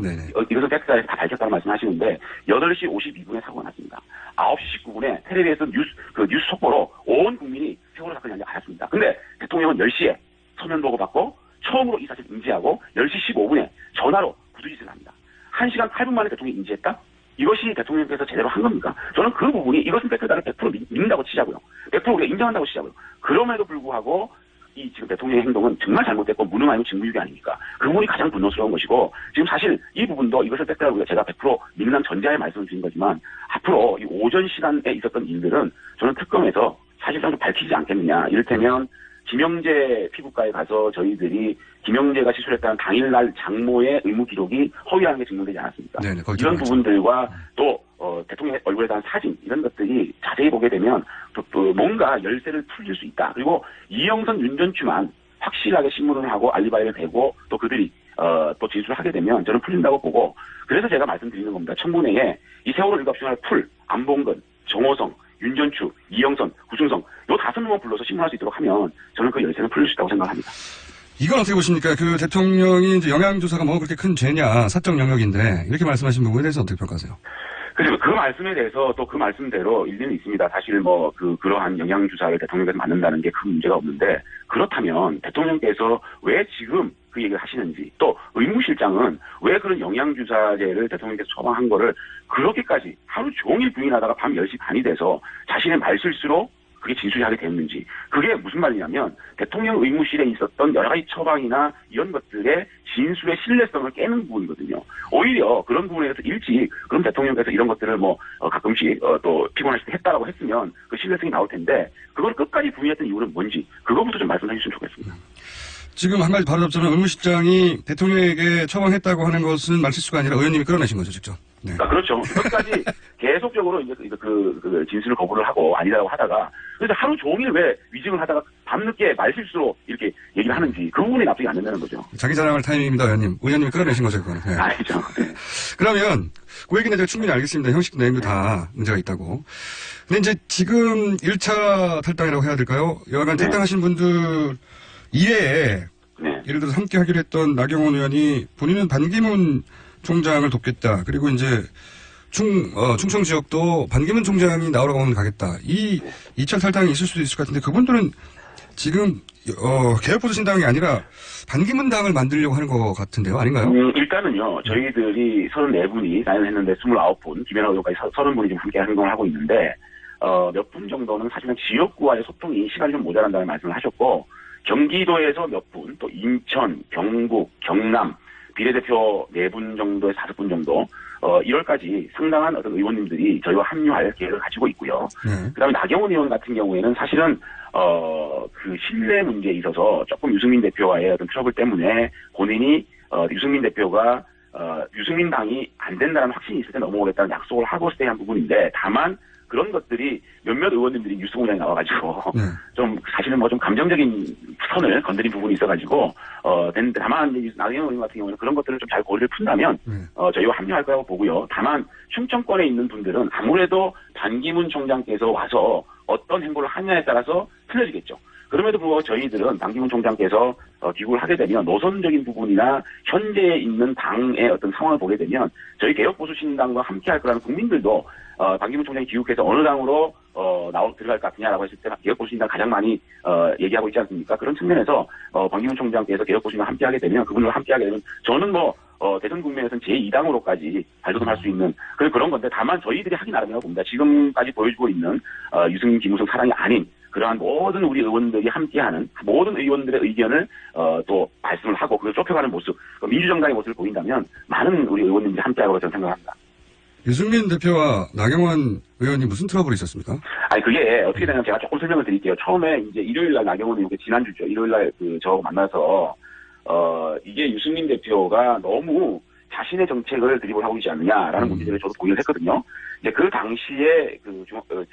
이것은 팩트다 해서 다 밝혔다는 말씀 하시는데, 8시 52분에 사고가 났습니다. 9시 19분에 텔레비에서 뉴스 속보로 온 국민이 세월호 사건이 아니라 알았습니다. 근데 대통령은 10시에 서면 보고 받고, 처음으로 이 사실을 인지하고, 10시 15분에 전화로 구두짓을 합니다. 1시간 8분 만에 대통령이 인지했다? 이것이 대통령께서 제대로 한 겁니까? 저는 그 부분이 이것은 팩트다를 100% 믿는다고 치자고요. 100% 우리가 인정한다고 치자고요. 그럼에도 불구하고 이 지금 대통령의 행동은 정말 잘못됐고 무능 아니면 직무유기 아닙니까? 그 부분이 가장 분노스러운 것이고, 지금 사실 이 부분도 이것을 팩트라고 제가 100% 믿는 전제하에 말씀을 드린 거지만, 앞으로 이 오전 시간에 있었던 일들은 저는 특검에서 사실상 좀 밝히지 않겠느냐. 이를테면 김영재 피부과에 가서 저희들이 김영재가 시술했다는 당일날 장모의 의무 기록이 허위라는 게 증명되지 않았습니까? 이런 부분들과 또 대통령의 얼굴에 대한 사진, 이런 것들이 자세히 보게 되면 또 뭔가 열쇠를 풀릴 수 있다. 그리고 이영선, 윤전추만 확실하게 신문을 하고 알리바이를 대고 또 그들이 또 진술을 하게 되면 저는 풀린다고 보고, 그래서 제가 말씀드리는 겁니다. 청문회에 이 세월호 7시간을 안봉근, 정호성, 윤전추, 이영선, 구승성 요 5명만 불러서 신문할 수 있도록 하면 저는 그 열쇠는 풀릴 수 있다고 생각합니다. 이건 어떻게 보십니까? 그 대통령이 이제 영향조사가 뭐 그렇게 큰 죄냐, 사적 영역인데 이렇게 말씀하신 부분에 대해서 어떻게 평가하세요? 그래서 그 말씀에 대해서 또 그 말씀대로 일리는 있습니다. 사실 그러한 영향주사를 대통령께서 맞는다는 게 큰 문제가 없는데, 그렇다면 대통령께서 왜 지금 그 얘기를 하시는지, 또 의무실장은 왜 그런 영양주사제를 대통령께서 처방한 거를 그렇게까지 하루 종일 부인하다가 밤 10시 반이 돼서 자신의 말실수로 그게 진술이 하게 됐는지, 그게 무슨 말이냐면 대통령 의무실에 있었던 여러 가지 처방이나 이런 것들의 진술의 신뢰성을 깨는 부분이거든요. 오히려 그런 부분에 대해서 일찍 그럼 대통령께서 이런 것들을 가끔씩 또 피곤하실 때 했다라고 했으면 그 신뢰성이 나올 텐데, 그걸 끝까지 부인했던 이유는 뭔지 그거부터 좀 말씀해 주시면 좋겠습니다. 지금 한마디 바로 잡자면 의무실장이 대통령에게 처방했다고 하는 것은 말실수가 아니라 의원님이 끌어내신 거죠, 직접. 네. 그렇죠. 끝까지 계속적으로 이제 그 진술을 거부를 하고 아니라고 하다가, 그래서 하루 종일 왜 위증을 하다가 밤 밤늦게 말실수로 이렇게 얘기를 하는지 그 부분이 납득이 안 된다는 거죠. 자기 자랑할 타이밍입니다, 의원님. 의원님이 끌어내신 거죠, 그거는. 네. 아니죠. 네. 그러면 그 얘기는 제가 충분히 알겠습니다. 형식 내용도 다 문제가 있다고. 근데 이제 지금 1차 탈당이라고 해야 될까요? 여하간 네. 탈당하신 분들 이외에 네. 예를 들어서 함께 하기로 했던 나경원 의원이 본인은 반기문 총장을 돕겠다. 그리고 이제 충청 지역도 반기문 총장이 나오라고 하면 가겠다. 이 2차 탈당이 있을 수도 있을 것 같은데 그분들은 지금 개혁보수신당이 아니라 반기문 당을 만들려고 하는 것 같은데요. 아닌가요? 일단은요. 저희들이 34분이 나연했는데 29분, 김연아 의원까지 30분이 지금 함께 행동을 하고 있는데 몇 분 정도는 사실은 지역구와의 소통이 시간이 좀 모자란다는 말씀을 하셨고 경기도에서 몇 분, 또 인천, 경북, 경남 비례대표 4분 정도에 5분 정도 1월까지 상당한 어떤 의원님들이 저희와 합류할 계획을 가지고 있고요. 그다음에 나경원 의원 같은 경우에는 사실은 그 신뢰 문제에 있어서 조금 유승민 대표와의 어떤 트러블 때문에 본인이 유승민 대표가 유승민 당이 안 된다는 확신이 있을 때 넘어오겠다는 약속을 하고 스테이한 부분인데 다만 그런 것들이 몇몇 의원님들이 뉴스공장에 나와가지고 좀 사실은 뭐 좀 감정적인 선을 건드린 부분이 있어가지고 다만 이제 나경원 의원 같은 경우는 그런 것들을 좀 잘 고리를 푼다면 저희와 합류할 거라고 보고요. 다만 충청권에 있는 분들은 아무래도 반기문 총장께서 와서 어떤 행보를 하냐에 따라서 틀려지겠죠. 그럼에도 불구하고 저희들은 반기문 총장께서 귀국을 하게 되면 노선적인 부분이나 현재 있는 당의 어떤 상황을 보게 되면 저희 개혁보수신당과 함께할 거라는 국민들도 반기문 총장이 귀국해서 어느 당으로 들어갈 것 같으냐라고 했을 때 개혁보수신당 가장 많이 얘기하고 있지 않습니까? 그런 측면에서 반기문 총장께서 개혁보수신당 함께하게 되면 그분과 함께하게 되면 저는 대선 국면에서는 제2당으로까지 발돋움할 수 있는 그런 건데 다만 저희들이 하기 나름이라고 봅니다. 지금까지 보여주고 있는 유승민, 김무성 사랑이 아닌 그러한 모든 우리 의원들이 함께하는 모든 의원들의 의견을 또 말씀을 하고 그걸 좁혀가는 모습, 민주정당의 모습을 보인다면 많은 우리 의원님들이 함께하고 저는 생각합니다. 유승민 대표와 나경원 의원이 무슨 트러블이 있었습니까? 아니 그게 어떻게 되냐면 제가 조금 설명을 드릴게요. 처음에 이제 일요일날 나경원 의원이 지난주죠. 일요일날 저하고 만나서 이게 유승민 대표가 너무 자신의 정책을 드리블 하고 있지 않느냐라는 문제를 저도 공유를 했거든요. 이제 그 당시에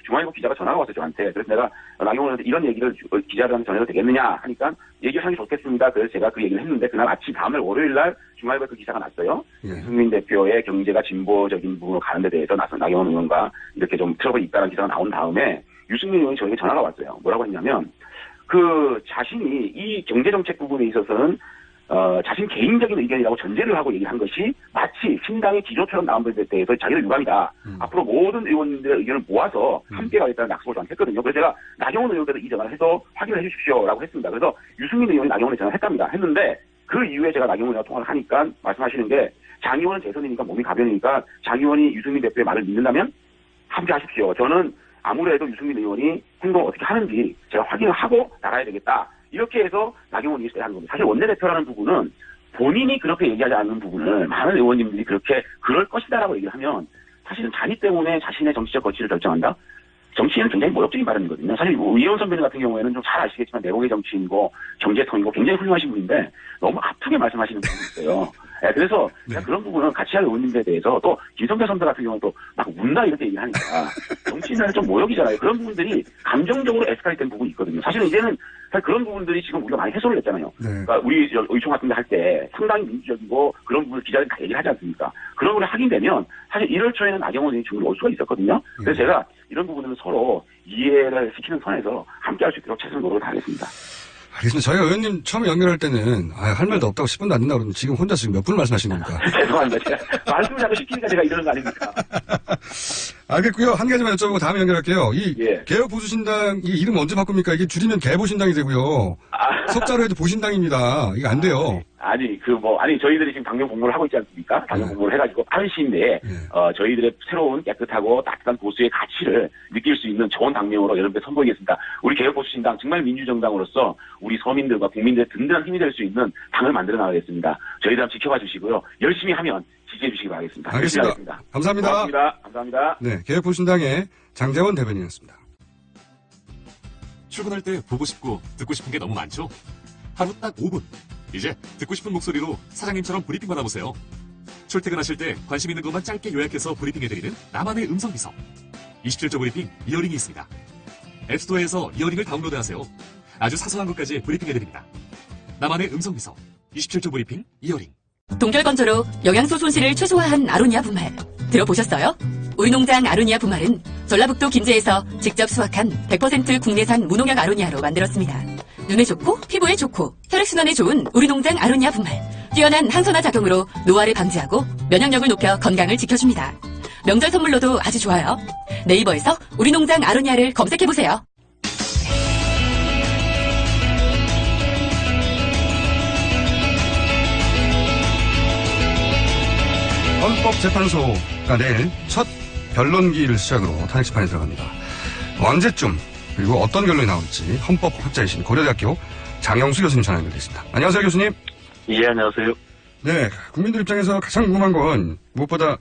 중앙일보 기자가 전화가 왔어요, 저한테. 그래서 내가 나경원한테 이런 얘기를 기자들한테 전해도 되겠느냐 하니까 얘기를 하는 게 좋겠습니다. 그래서 제가 그 얘기를 했는데 그날 아침 다음날 월요일날 중앙일보에 그 기사가 났어요. 유승민 대표의 경제가 진보적인 부분으로 가는 데 대해서 나경원 의원과 이렇게 좀 트러블이 있다는 기사가 나온 다음에 유승민 의원이 저에게 전화가 왔어요. 뭐라고 했냐면 자신이 이 경제정책 부분에 있어서는 자신 개인적인 의견이라고 전제를 하고 얘기를 한 것이 마치 신당의 기조처럼 나온 것에 대해서 자기도 유감이다. 앞으로 모든 의원들의 의견을 모아서 함께 가겠다는 약속을 저한테 했거든요. 그래서 제가 나경원 의원께서 이 전화를 해서 확인을 해 주십시오라고 했습니다. 그래서 유승민 의원이 나경원에 전화를 했답니다. 했는데 그 이후에 제가 나경원이랑 통화를 하니까 말씀하시는 게 장 의원은 재선이니까 몸이 가벼우니까 장 의원이 유승민 대표의 말을 믿는다면 함께 하십시오. 저는 아무래도 유승민 의원이 행동을 어떻게 하는지 제가 확인을 하고 나가야 되겠다. 이렇게 해서 나경원 의원이 하는 겁니다. 사실 원내대표라는 부분은 본인이 그렇게 얘기하지 않는 부분을 많은 의원님들이 그럴 것이다라고 얘기를 하면 사실은 자기 때문에 자신의 정치적 거취를 결정한다? 정치인은 굉장히 모욕적인 발언이거든요. 사실 이혜원 선배님 같은 경우에는 좀 잘 아시겠지만 내공의 정치인이고 경제통이고 굉장히 훌륭하신 분인데 너무 아프게 말씀하시는 부분이 있어요. 네, 그래서 그런 부분은 같이 할 의원님들에 대해서 또 김성태 선배 같은 경우는 또 막 운다 이렇게 얘기를 하니까 정치인은 좀 모욕이잖아요. 그런 부분들이 감정적으로 에스컬레이트 된 부분이 있거든요. 사실은 이제는 사실 그런 부분들이 지금 우리가 많이 해소를 했잖아요. 그러니까 우리 의총 같은 데 할 때 상당히 민주적이고 그런 부분을 기자들이 다 얘기를 하지 않습니까? 그런 부분을 확인되면 사실 1월 초에는 나경원 의원이 충분히 올 수가 있었거든요. 그래서 제가 이런 부분은 서로 이해를 시키는 선에서 함께 할 수 있도록 최선을 노력을 하겠습니다. 알겠습니다. 저희가 의원님 처음에 연결할 때는 할 말도 없다고 10분도 안 된다고 그러면 지금 혼자 지금 몇 분을 말씀하시는 겁니까? 죄송합니다. 제가 말씀을 자꾸 시키니까 제가 이러는 거 아닙니까? 알겠고요. 한 가지만 여쭤보고 다음에 연결할게요. 개혁보수신당 이 이름 언제 바꿉니까? 이게 줄이면 개보신당이 되고요. 석자로 해도 보신당입니다. 이거 안 돼요. 아니 저희들이 지금 당면 공모를 하고 있지 않습니까? 당면 공모를 해가지고 빠른 시일 내에 저희들의 새로운 깨끗하고 따뜻한 보수의 가치를 느낄 수 있는 좋은 당명으로 여러분께 선보이겠습니다. 우리 개혁보수신당 정말 민주정당으로서 우리 서민들과 국민들의 든든한 힘이 될 수 있는 당을 만들어 나가겠습니다. 저희들 한번 지켜봐 주시고요. 열심히 하면 지지해 주시기 바라겠습니다. 알겠습니다. 감사합니다. 고맙습니다. 감사합니다. 네, 개혁보수신당의 장재원 대변인이었습니다. 출근할 때 보고 싶고 듣고 싶은 게 너무 많죠? 하루 딱 5분. 이제 듣고 싶은 목소리로 사장님처럼 브리핑 받아보세요. 출퇴근하실 때 관심 있는 것만 짧게 요약해서 브리핑해드리는 나만의 음성비서. 27조 브리핑 이어링이 있습니다. 앱스토어에서 이어링을 다운로드하세요. 아주 사소한 것까지 브리핑해드립니다. 나만의 음성비서 27초 브리핑 이어링. 동결건조로 영양소 손실을 최소화한 아로니아 분말 들어보셨어요? 우리 농장 아로니아 분말은 전라북도 김제에서 직접 수확한 100% 국내산 무농약 아로니아로 만들었습니다. 눈에 좋고 피부에 좋고 혈액순환에 좋은 우리 농장 아로니아 분말. 뛰어난 항산화 작용으로 노화를 방지하고 면역력을 높여 건강을 지켜줍니다. 명절 선물로도 아주 좋아요. 네이버에서 우리 농장 아로니아를 검색해보세요. 헌법재판소가 내일 첫 변론기를 시작으로 탄핵 심판에 들어갑니다. 언제쯤 그리고 어떤 결론이 나올지 헌법학자이신 고려대학교 장영수 교수님 전화 연결됐습니다. 안녕하세요, 교수님. 예, 안녕하세요. 네, 국민들 입장에서 가장 궁금한 건 무엇보다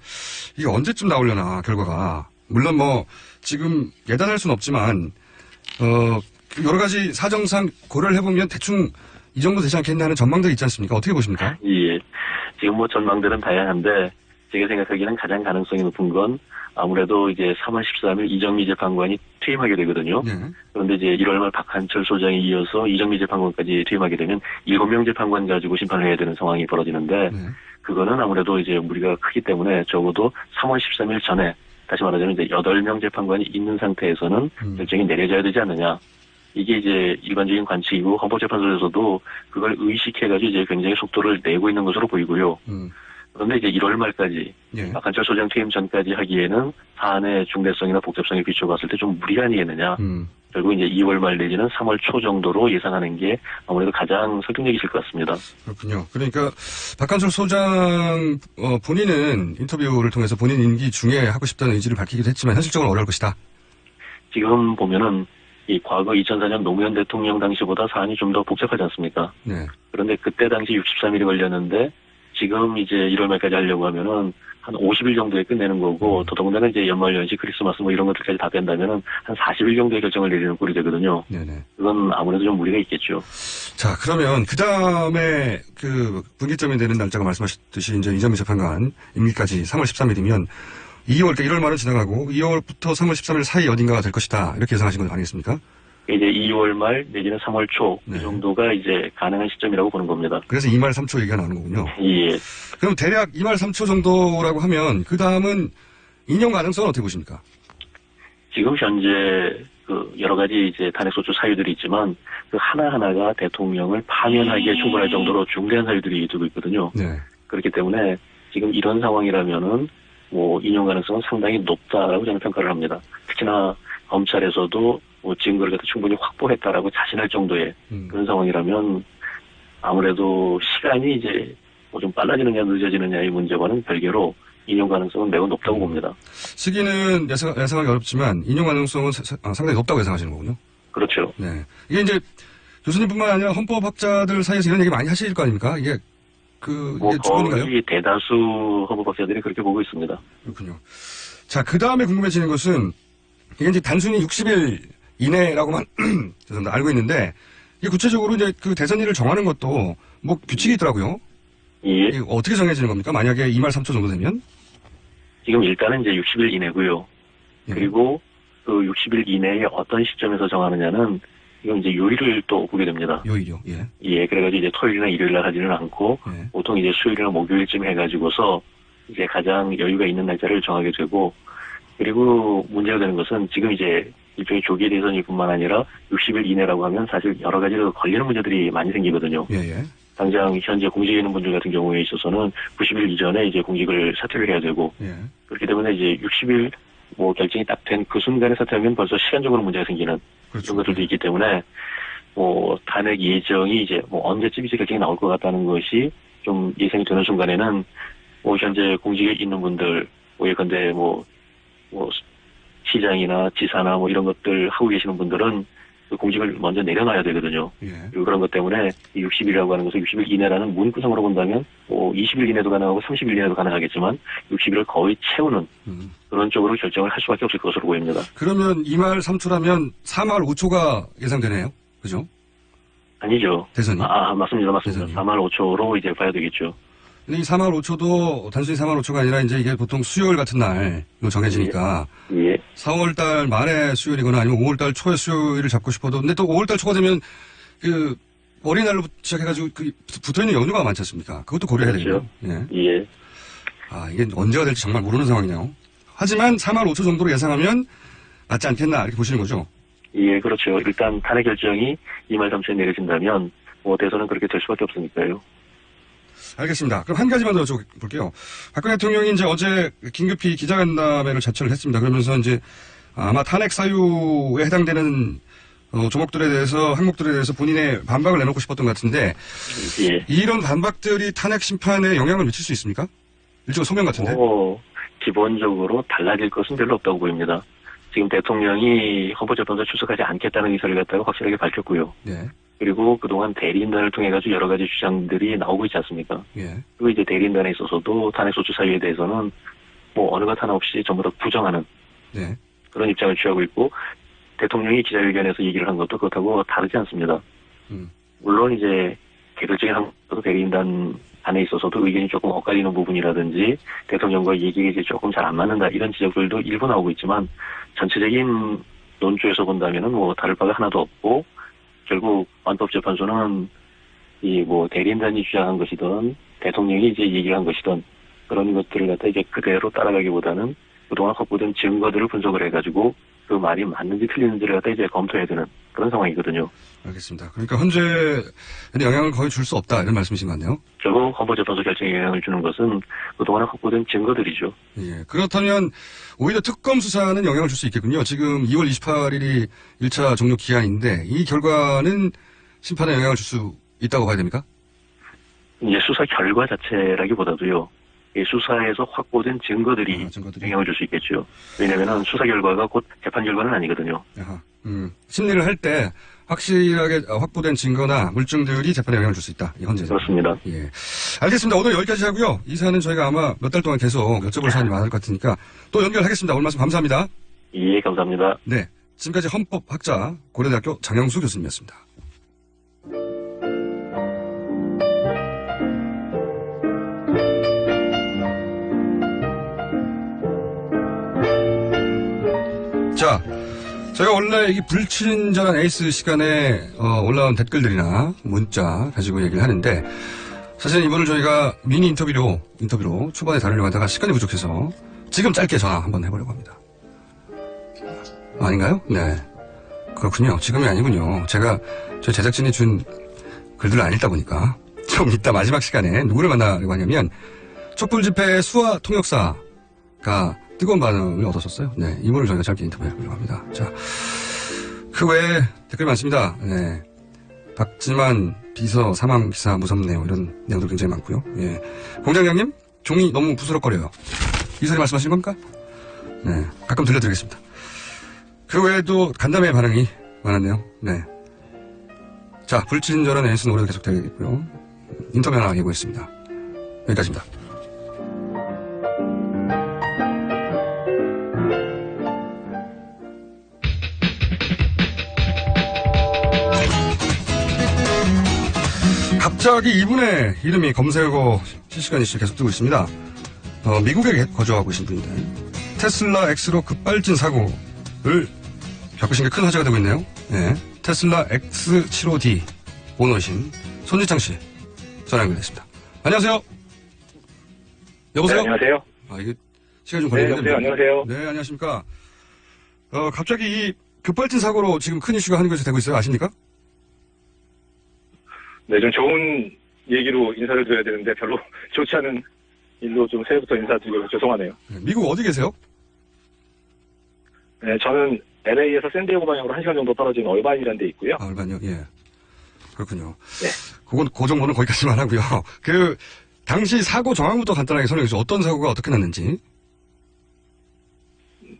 이게 언제쯤 나오려나 결과가. 물론 뭐 지금 예단할 수는 없지만 여러 가지 사정상 고려를 해보면 대충 이 정도 되지 않겠나 하는 전망들이 있지 않습니까? 어떻게 보십니까? 예, 지금 뭐 전망들은 다양한데 제가 생각하기에는 가장 가능성이 높은 건 아무래도 이제 3월 13일 이정미 재판관이 퇴임하게 되거든요. 네. 그런데 이제 1월 말 박한철 소장이 이어서 이정미 재판관까지 퇴임하게 되면 7명 재판관 가지고 심판을 해야 되는 상황이 벌어지는데 그거는 아무래도 이제 무리가 크기 때문에 적어도 3월 13일 전에 다시 말하자면 이제 8명 재판관이 있는 상태에서는 결정이 내려져야 되지 않느냐. 이게 이제 일반적인 관측이고 헌법재판소에서도 그걸 의식해가지고 이제 굉장히 속도를 내고 있는 것으로 보이고요. 그런데 이제 1월 말까지 박한철 소장 퇴임 전까지 하기에는 사안의 중대성이나 복잡성에 비춰봤을 때 좀 무리 아니겠느냐. 결국 이제 2월 말 내지는 3월 초 정도로 예상하는 게 아무래도 가장 설득력이 있을 것 같습니다. 그렇군요. 그러니까 박한철 소장 본인은 인터뷰를 통해서 본인 임기 중에 하고 싶다는 의지를 밝히기도 했지만 현실적으로 어려울 것이다. 지금 보면은 이 과거 2004년 노무현 대통령 당시보다 사안이 좀 더 복잡하지 않습니까? 네. 그런데 그때 당시 63일이 걸렸는데 지금 이제 1월 말까지 하려고 하면은 한 50일 정도에 끝내는 거고 더더군다나 이제 연말 연시 크리스마스 뭐 이런 것들까지 다 뺀다면은 한 40일 정도의 결정을 내리는 꼴이 되거든요. 네네. 그건 아무래도 좀 무리가 있겠죠. 자, 그러면 그 다음에 그 분기점이 되는 날짜가 말씀하셨듯이 이제 이정미 재판관 임기까지 3월 13일이면 2월, 그러니까 1월 말은 지나가고 2월부터 3월 13일 사이 어딘가가 될 것이다. 이렇게 예상하신 건 아니겠습니까? 이제 2월 말 내지는 3월 초 그 정도가 이제 가능한 시점이라고 보는 겁니다. 그래서 2말 3초 얘기가 나오는 거군요. 예. 그럼 대략 2말 3초 정도라고 하면 그 다음은 인용 가능성은 어떻게 보십니까? 지금 현재 그 여러 가지 이제 탄핵소추 사유들이 있지만 그 하나하나가 대통령을 파면하기에 충분할 정도로 중대한 사유들이 두고 있거든요. 네. 그렇기 때문에 지금 이런 상황이라면은 뭐 인용 가능성은 상당히 높다라고 저는 평가를 합니다. 특히나 검찰에서도 뭐 증거를 갖다 충분히 확보했다라고 자신할 정도의 그런 상황이라면 아무래도 시간이 이제 뭐 좀 빨라지느냐 늦어지느냐의 문제와는 별개로 인용 가능성은 매우 높다고 봅니다. 시기는 예상하기 어렵지만 인용 가능성은 상당히 높다고 예상하시는 거군요. 그렇죠. 네. 이게 이제 교수님뿐만 아니라 헌법학자들 사이에서 이런 얘기 많이 하실 거 아닙니까? 이게 뭐 주권인가요? 거의 대다수 헌법학자들이 그렇게 보고 있습니다. 그렇군요. 자, 그 다음에 궁금해지는 것은 이게 이제 단순히 60일 이내라고만 죄송합니다. 알고 있는데 이게 구체적으로 이제 그 대선일을 정하는 것도 뭐 규칙이 있더라고요. 예. 이게 어떻게 정해지는 겁니까? 만약에 2말 3초 정도 되면? 지금 일단은 이제 60일 이내고요. 그리고 그 60일 이내에 어떤 시점에서 정하느냐는 이건 이제 요일을 또 보게 됩니다. 요일이요? 예. 예, 그래가지고 이제 토요일이나 일요일날 하지는 않고 보통 이제 수요일이나 목요일쯤 해가지고서 이제 가장 여유가 있는 날짜를 정하게 되고 그리고 문제가 되는 것은 지금 이제 일종의 조기 대선일 뿐만 아니라 60일 이내라고 하면 사실 여러 가지로 걸리는 문제들이 많이 생기거든요. 예. 당장 현재 공직에 있는 분들 같은 경우에 있어서는 90일 이전에 이제 공직을 사퇴를 해야 되고 그렇기 때문에 이제 60일 뭐 결정이 딱 된 그 순간에 사퇴하면 벌써 시간적으로 문제가 생기는 그런 것들도 있기 때문에 뭐 탄핵 예정이 이제 뭐 언제쯤 이제 결정이 나올 것 같다는 것이 좀 예상이 되는 순간에는 뭐 현재 공직에 있는 분들 뭐 예컨대 뭐 시장이나 지사나 뭐 이런 것들 하고 계시는 분들은 그 공직을 먼저 내려놔야 되거든요. 그리고 그런 것 때문에 60일이라고 하는 것은 60일 이내라는 문구성으로 본다면 뭐 20일 이내도 가능하고 30일 이내도 가능하겠지만 60일을 거의 채우는 그런 쪽으로 결정을 할 수밖에 없을 것으로 보입니다. 그러면 2말 3초라면 4말 5초가 예상되네요. 그죠? 아니죠. 대선이? 맞습니다. 4말 5초로 이제 봐야 되겠죠. 근데 이 4말 5초도 단순히 4말 5초가 아니라 이제 이게 보통 수요일 같은 날로 정해지니까. 예. 4월달 말에 수요일이거나 아니면 5월달 초에 수요일을 잡고 싶어도, 근데 또 5월달 초가 되면 그 어린날로 시작해가지고 그 붙어있는 연휴가 많지 않습니까? 그것도 고려해야 그렇죠. 되고요. 예. 아, 이게 언제가 될지 정말 모르는 상황이네요. 하지만 3월 5초 정도로 예상하면 맞지 않겠나 이렇게 보시는 거죠? 예, 그렇죠. 일단 탄핵 결정이 이 말 다음주에 내려진다면 뭐 대선은 그렇게 될 수밖에 없으니까요. 알겠습니다. 그럼 한 가지만 더 여쭤볼게요. 박근혜 대통령이 이제 어제 긴급히 기자간담회를 자체를 했습니다. 그러면서 이제 아마 탄핵 사유에 해당되는 조목들에 대해서, 항목들에 대해서 본인의 반박을 내놓고 싶었던 것 같은데, 예. 이런 반박들이 탄핵 심판에 영향을 미칠 수 있습니까? 일종의 소명 같은데? 기본적으로 달라질 것은 별로 없다고 보입니다. 지금 대통령이 헌법재판소에 출석하지 않겠다는 의사를 갖다가 확실하게 밝혔고요. 예. 그리고 그동안 대리인단을 통해 가지고 여러 가지 주장들이 나오고 있지 않습니까? 예. 그리고 이제 대리인단에 있어서도 탄핵소추 사유에 대해서는 뭐 어느 것 하나 없이 전부 다 부정하는 네. 그런 입장을 취하고 있고, 대통령이 기자회견에서 얘기를 한 것도 그것하고 다르지 않습니다. 물론 이제 개별적인 한도 대리인단 안에 있어서도 의견이 조금 엇갈리는 부분이라든지 대통령과 얘기가 이제 조금 잘 안 맞는다 이런 지적들도 일부 나오고 있지만, 전체적인 논조에서 본다면은 뭐 다를 바가 하나도 없고, 결국 헌법재판소는 이 뭐 대리인단이 주장한 것이든 대통령이 이제 얘기한 것이든 그런 것들을 갖다 이제 그대로 따라가기보다는 그동안 확보된 증거들을 분석을 해가지고 그 말이 맞는지 틀리는지를 갖다 이제 검토해야 되는 그런 상황이거든요. 알겠습니다. 그러니까 현재에 영향을 거의 줄 수 없다 이런 말씀이신 것 같네요. 결국 헌법재판소 결정에 영향을 주는 것은 그동안 확보된 증거들이죠. 예. 그렇다면 오히려 특검 수사는 영향을 줄 수 있겠군요. 지금 2월 28일이 1차 종료 기한인데 이 결과는 심판에 영향을 줄 수 있다고 봐야 됩니까? 이제 수사 결과 자체라기보다도요. 이 수사에서 확보된 증거들이 영향을 줄 수 있겠죠. 왜냐하면 수사 결과가 곧 재판 결과는 아니거든요. 심리를 할 때 확실하게 확보된 증거나 물증들이 재판에 영향을 줄 수 있다. 이 헌재. 그렇습니다. 예. 알겠습니다. 오늘 여기까지 하고요. 이 사안은 저희가 아마 몇 달 동안 계속 여쭤볼 사안이 많을 것 같으니까 또 연결하겠습니다. 오늘 말씀 감사합니다. 예, 감사합니다. 네. 지금까지 헌법학자 고려대학교 장영수 교수님이었습니다. 자, 저희가 원래 이 불친절한 에이스 시간에 올라온 댓글들이나 문자 가지고 얘기를 하는데, 사실 이번을 저희가 미니 인터뷰로 초반에 다루려고 하다가 시간이 부족해서 지금 짧게 전화 한번 해보려고 합니다. 아닌가요? 네. 그렇군요. 지금이 아니군요. 제가 저희 제작진이 준 글들을 안 읽다 보니까 좀 이따 마지막 시간에 누구를 만나려고 하냐면 촛불 집회 수화 통역사가 뜨거운 반응을 얻었었어요. 네, 이분을 저희가 짧게 인터뷰해보려고 합니다. 자, 그 외에 댓글 많습니다. 네, 박지만 비서 사망 기사 무섭네요. 이런 내용도 굉장히 많고요. 예, 공장장님 종이 너무 부스럭거려요. 이사님 말씀하신 겁니까? 네, 가끔 들려드리겠습니다. 그 외에도 간담회 반응이 많았네요. 네, 자, 불친절한 에이스 노래도 계속되겠고요. 인터뷰 하나 예고했습니다. 여기까지입니다. 갑자기 이분의 이름이 검색어 실시간 이슈 계속 뜨고 있습니다. 미국에 거주하고 계신 분인데 테슬라 X로 급발진 사고를 겪으신 게 큰 화제가 되고 있네요. 네, 테슬라 X75D 오너이신 손지창 씨 전화 연결됐습니다. 안녕하세요. 여보세요? 네, 안녕하세요. 아, 이게 시간이 좀 걸리는데. 네, 안녕하세요. 네, 안녕하십니까. 갑자기 이 급발진 사고로 지금 큰 이슈가 한국에서 되고 있어요. 아십니까? 네, 좀 좋은 얘기로 인사를 드려야 되는데 별로 좋지 않은 일로 좀 새해부터 인사드리고 죄송하네요. 미국 어디 계세요? 네, 저는 LA에서 샌디에고 방향으로 1시간 정도 떨어진 얼반이라는 데 있고요. 아, 얼반이요? 예. 그렇군요. 네. 그 정보는 거기까지만 하고요. 당시 사고 정황부터 간단하게 설명해 주세요. 어떤 사고가 어떻게 났는지.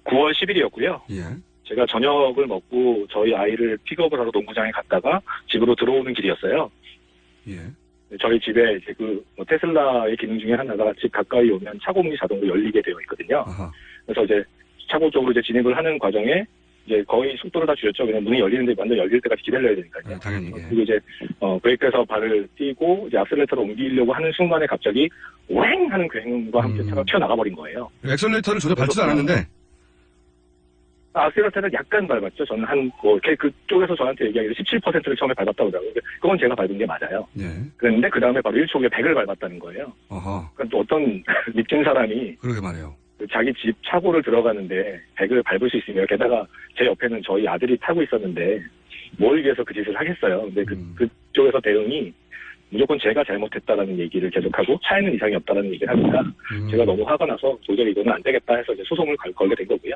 9월 10일이었고요. 예. 제가 저녁을 먹고 저희 아이를 픽업을 하러 농구장에 갔다가 집으로 들어오는 길이었어요. 예. 저희 집에 이제 테슬라의 기능 중에 하나가 집 가까이 오면 차고 문이 자동으로 열리게 되어 있거든요. 아하. 그래서 이제 차고 쪽으로 이제 진입을 하는 과정에 이제 거의 속도를 다 줄였죠. 그냥 문이 열리는데 완전 열릴 때까지 기다려야 되니까요. 당연히. 예. 그리고 이제 브레이크에서 발을 띄고 이제 악셀레이터를 옮기려고 하는 순간에 갑자기 왱 하는 굉음과 함께 차가 튀어나가 버린 거예요. 엑셀레이터를 전혀 밟지도 않았는데. 악셀러테를 약간 밟았죠. 저는 그쪽에서 저한테 얘기하기로 17%를 처음에 밟았다고 그러더라고요. 그건 제가 밟은 게 맞아요. 네. 그랬는데 그 다음에 바로 1초에 100을 밟았다는 거예요. 그러니까 또 어떤 미친 사람이 그러게 말이에요. 자기 집 차고를 들어가는데 100을 밟을 수 있으며 게다가 제 옆에는 저희 아들이 타고 있었는데 뭘 위해서 그 짓을 하겠어요. 근데 그쪽에서 대응이 무조건 제가 잘못했다라는 얘기를 계속하고 차에는 이상이 없다라는 얘기를 하니까 제가 너무 화가 나서 도저히 이거는 안 되겠다 해서 이제 소송을 걸게 된 거고요.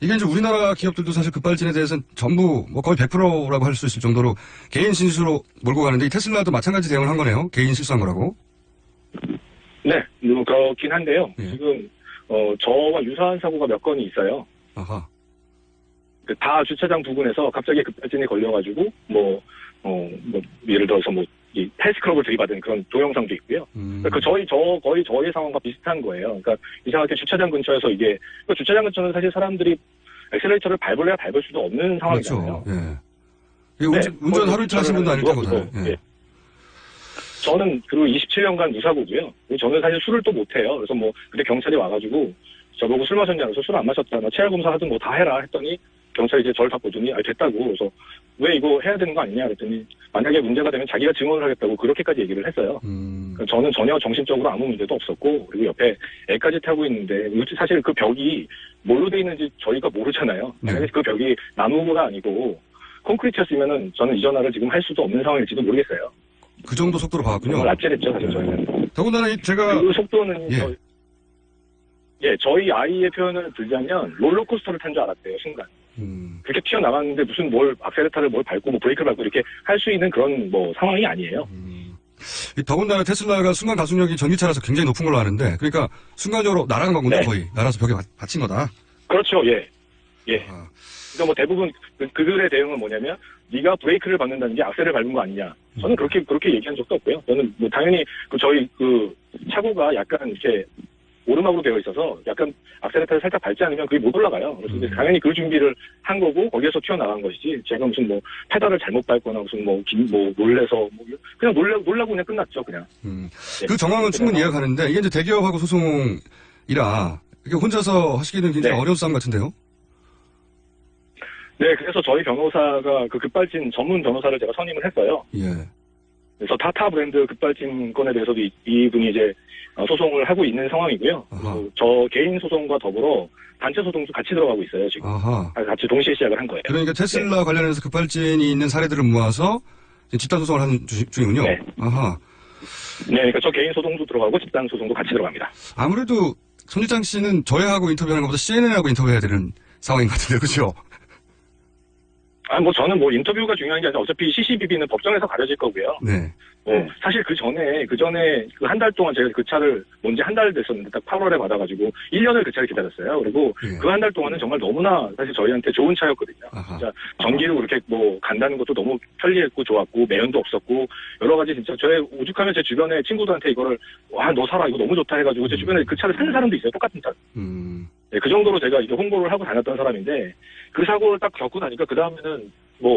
이게 이제 우리나라 기업들도 사실 급발진에 대해서는 전부 뭐 거의 100%라고 할 수 있을 정도로 개인 실수로 몰고 가는데 이 테슬라도 마찬가지 대응을 한 거네요. 개인 실수한 거라고. 네, 그렇긴 한데요. 지금 저와 유사한 사고가 몇 건이 있어요. 아하. 다 주차장 부근에서 갑자기 급발진이 걸려가지고 예를 들어서 이 헬스클럽을 들이받은 그런 동영상도 있고요. 그러니까 거의 저희 상황과 비슷한 거예요. 그러니까 이상하게 주차장 근처에서 주차장 근처는 사실 사람들이 엑셀레이터를 밟을래야 밟을 수도 없는 상황이잖아요. 그렇죠. 예. 운전 하루 이틀 하신 분도 아닐 테고 다들. 예. 저는 그리고 27년간 무사고고요. 저는 사실 술을 또 못해요. 그래서 그때 경찰이 와가지고 저보고 술 마셨냐면서 술 안 마셨다. 체열 검사 하든 다 해라 했더니 경찰이 이제 저를 다 보더니 됐다고. 그래서 왜 이거 해야 되는 거 아니냐 그랬더니 만약에 문제가 되면 자기가 증언을 하겠다고 그렇게까지 얘기를 했어요. 그러니까 저는 전혀 정신적으로 아무 문제도 없었고 그리고 옆에 애까지 타고 있는데 사실 그 벽이 뭘로 돼 있는지 저희가 모르잖아요. 만약에 그 벽이 나무가 아니고 콘크리트였으면은 저는 이 전화를 지금 할 수도 없는 상황일지도 모르겠어요. 그 정도 속도로 봐왔군요. 납치했죠, 사실 저희는. 더군다나 제가 그 속도는 저희 아이의 표현을 들자면 롤러코스터를 탄 줄 알았대요, 순간. 그렇게 튀어나갔는데 무슨 악셀레타를 밟고 브레이크를 밟고 이렇게 할 수 있는 그런 상황이 아니에요. 더군다나 테슬라가 순간 가속력이 전기차라서 굉장히 높은 걸로 아는데 그러니까 순간적으로 날아간 거군요, 거의. 날아서 벽에 받친 거다. 그렇죠, 예. 그러니까 대부분 그들의 대응은 뭐냐면 네가 브레이크를 밟는다는 게 악셀을 밟은 거 아니냐. 저는 그렇게 얘기한 적도 없고요. 저는 당연히 저희 차고가 약간 이렇게 오르막으로 되어 있어서 약간 악셀레터를 살짝 밟지 않으면 그게 못 올라가요. 그래서 이제 당연히 그 준비를 한 거고 거기에서 튀어나간 것이지 제가 무슨 페달을 잘못 밟거나 무슨 놀래서 그냥 놀라고 그냥 끝났죠, 그냥. 그 정황은 충분히 이해가는데 이게 이제 대기업하고 소송이라 이게 혼자서 하시기는 굉장히 어려운 싸움 같은데요. 네, 그래서 저희 변호사가 그 급발진 전문 변호사를 제가 선임을 했어요. 예. 그래서 타타 브랜드 급발진 건에 대해서도 이분이 이제 소송을 하고 있는 상황이고요. 저 개인 소송과 더불어 단체 소송도 같이 들어가고 있어요, 지금. 같이 동시에 시작을 한 거예요. 그러니까 테슬라 관련해서 급발진이 있는 사례들을 모아서 집단 소송을 하는 중이군요. 네. 아하. 네, 그러니까 저 개인 소송도 들어가고 집단 소송도 같이 들어갑니다. 아무래도 손지창 씨는 저희하고 인터뷰하는 것보다 CNN하고 인터뷰해야 되는 상황인 것 같은데요, 그렇죠? 저는 인터뷰가 중요한 게 아니라 어차피 CCBB는 법정에서 가려질 거고요. 네. 사실 그 전에 그 한 달 동안 제가 그 차를 뭔지 한 달 됐었는데 딱 8월에 받아가지고 1년을 그 차를 기다렸어요. 그리고 그 한 달 동안은 정말 너무나 사실 저희한테 좋은 차였거든요. 진짜 전기로 그렇게 간다는 것도 너무 편리했고 좋았고 매연도 없었고 여러 가지 진짜 오죽하면 제 주변에 친구들한테 이거를 너 사라 이거 너무 좋다 해가지고 제 주변에 그 차를 사는 사람도 있어요. 똑같은 차. 네, 그 정도로 제가 이게 홍보를 하고 다녔던 사람인데 그 사고를 딱 겪고 나니까 그 다음에는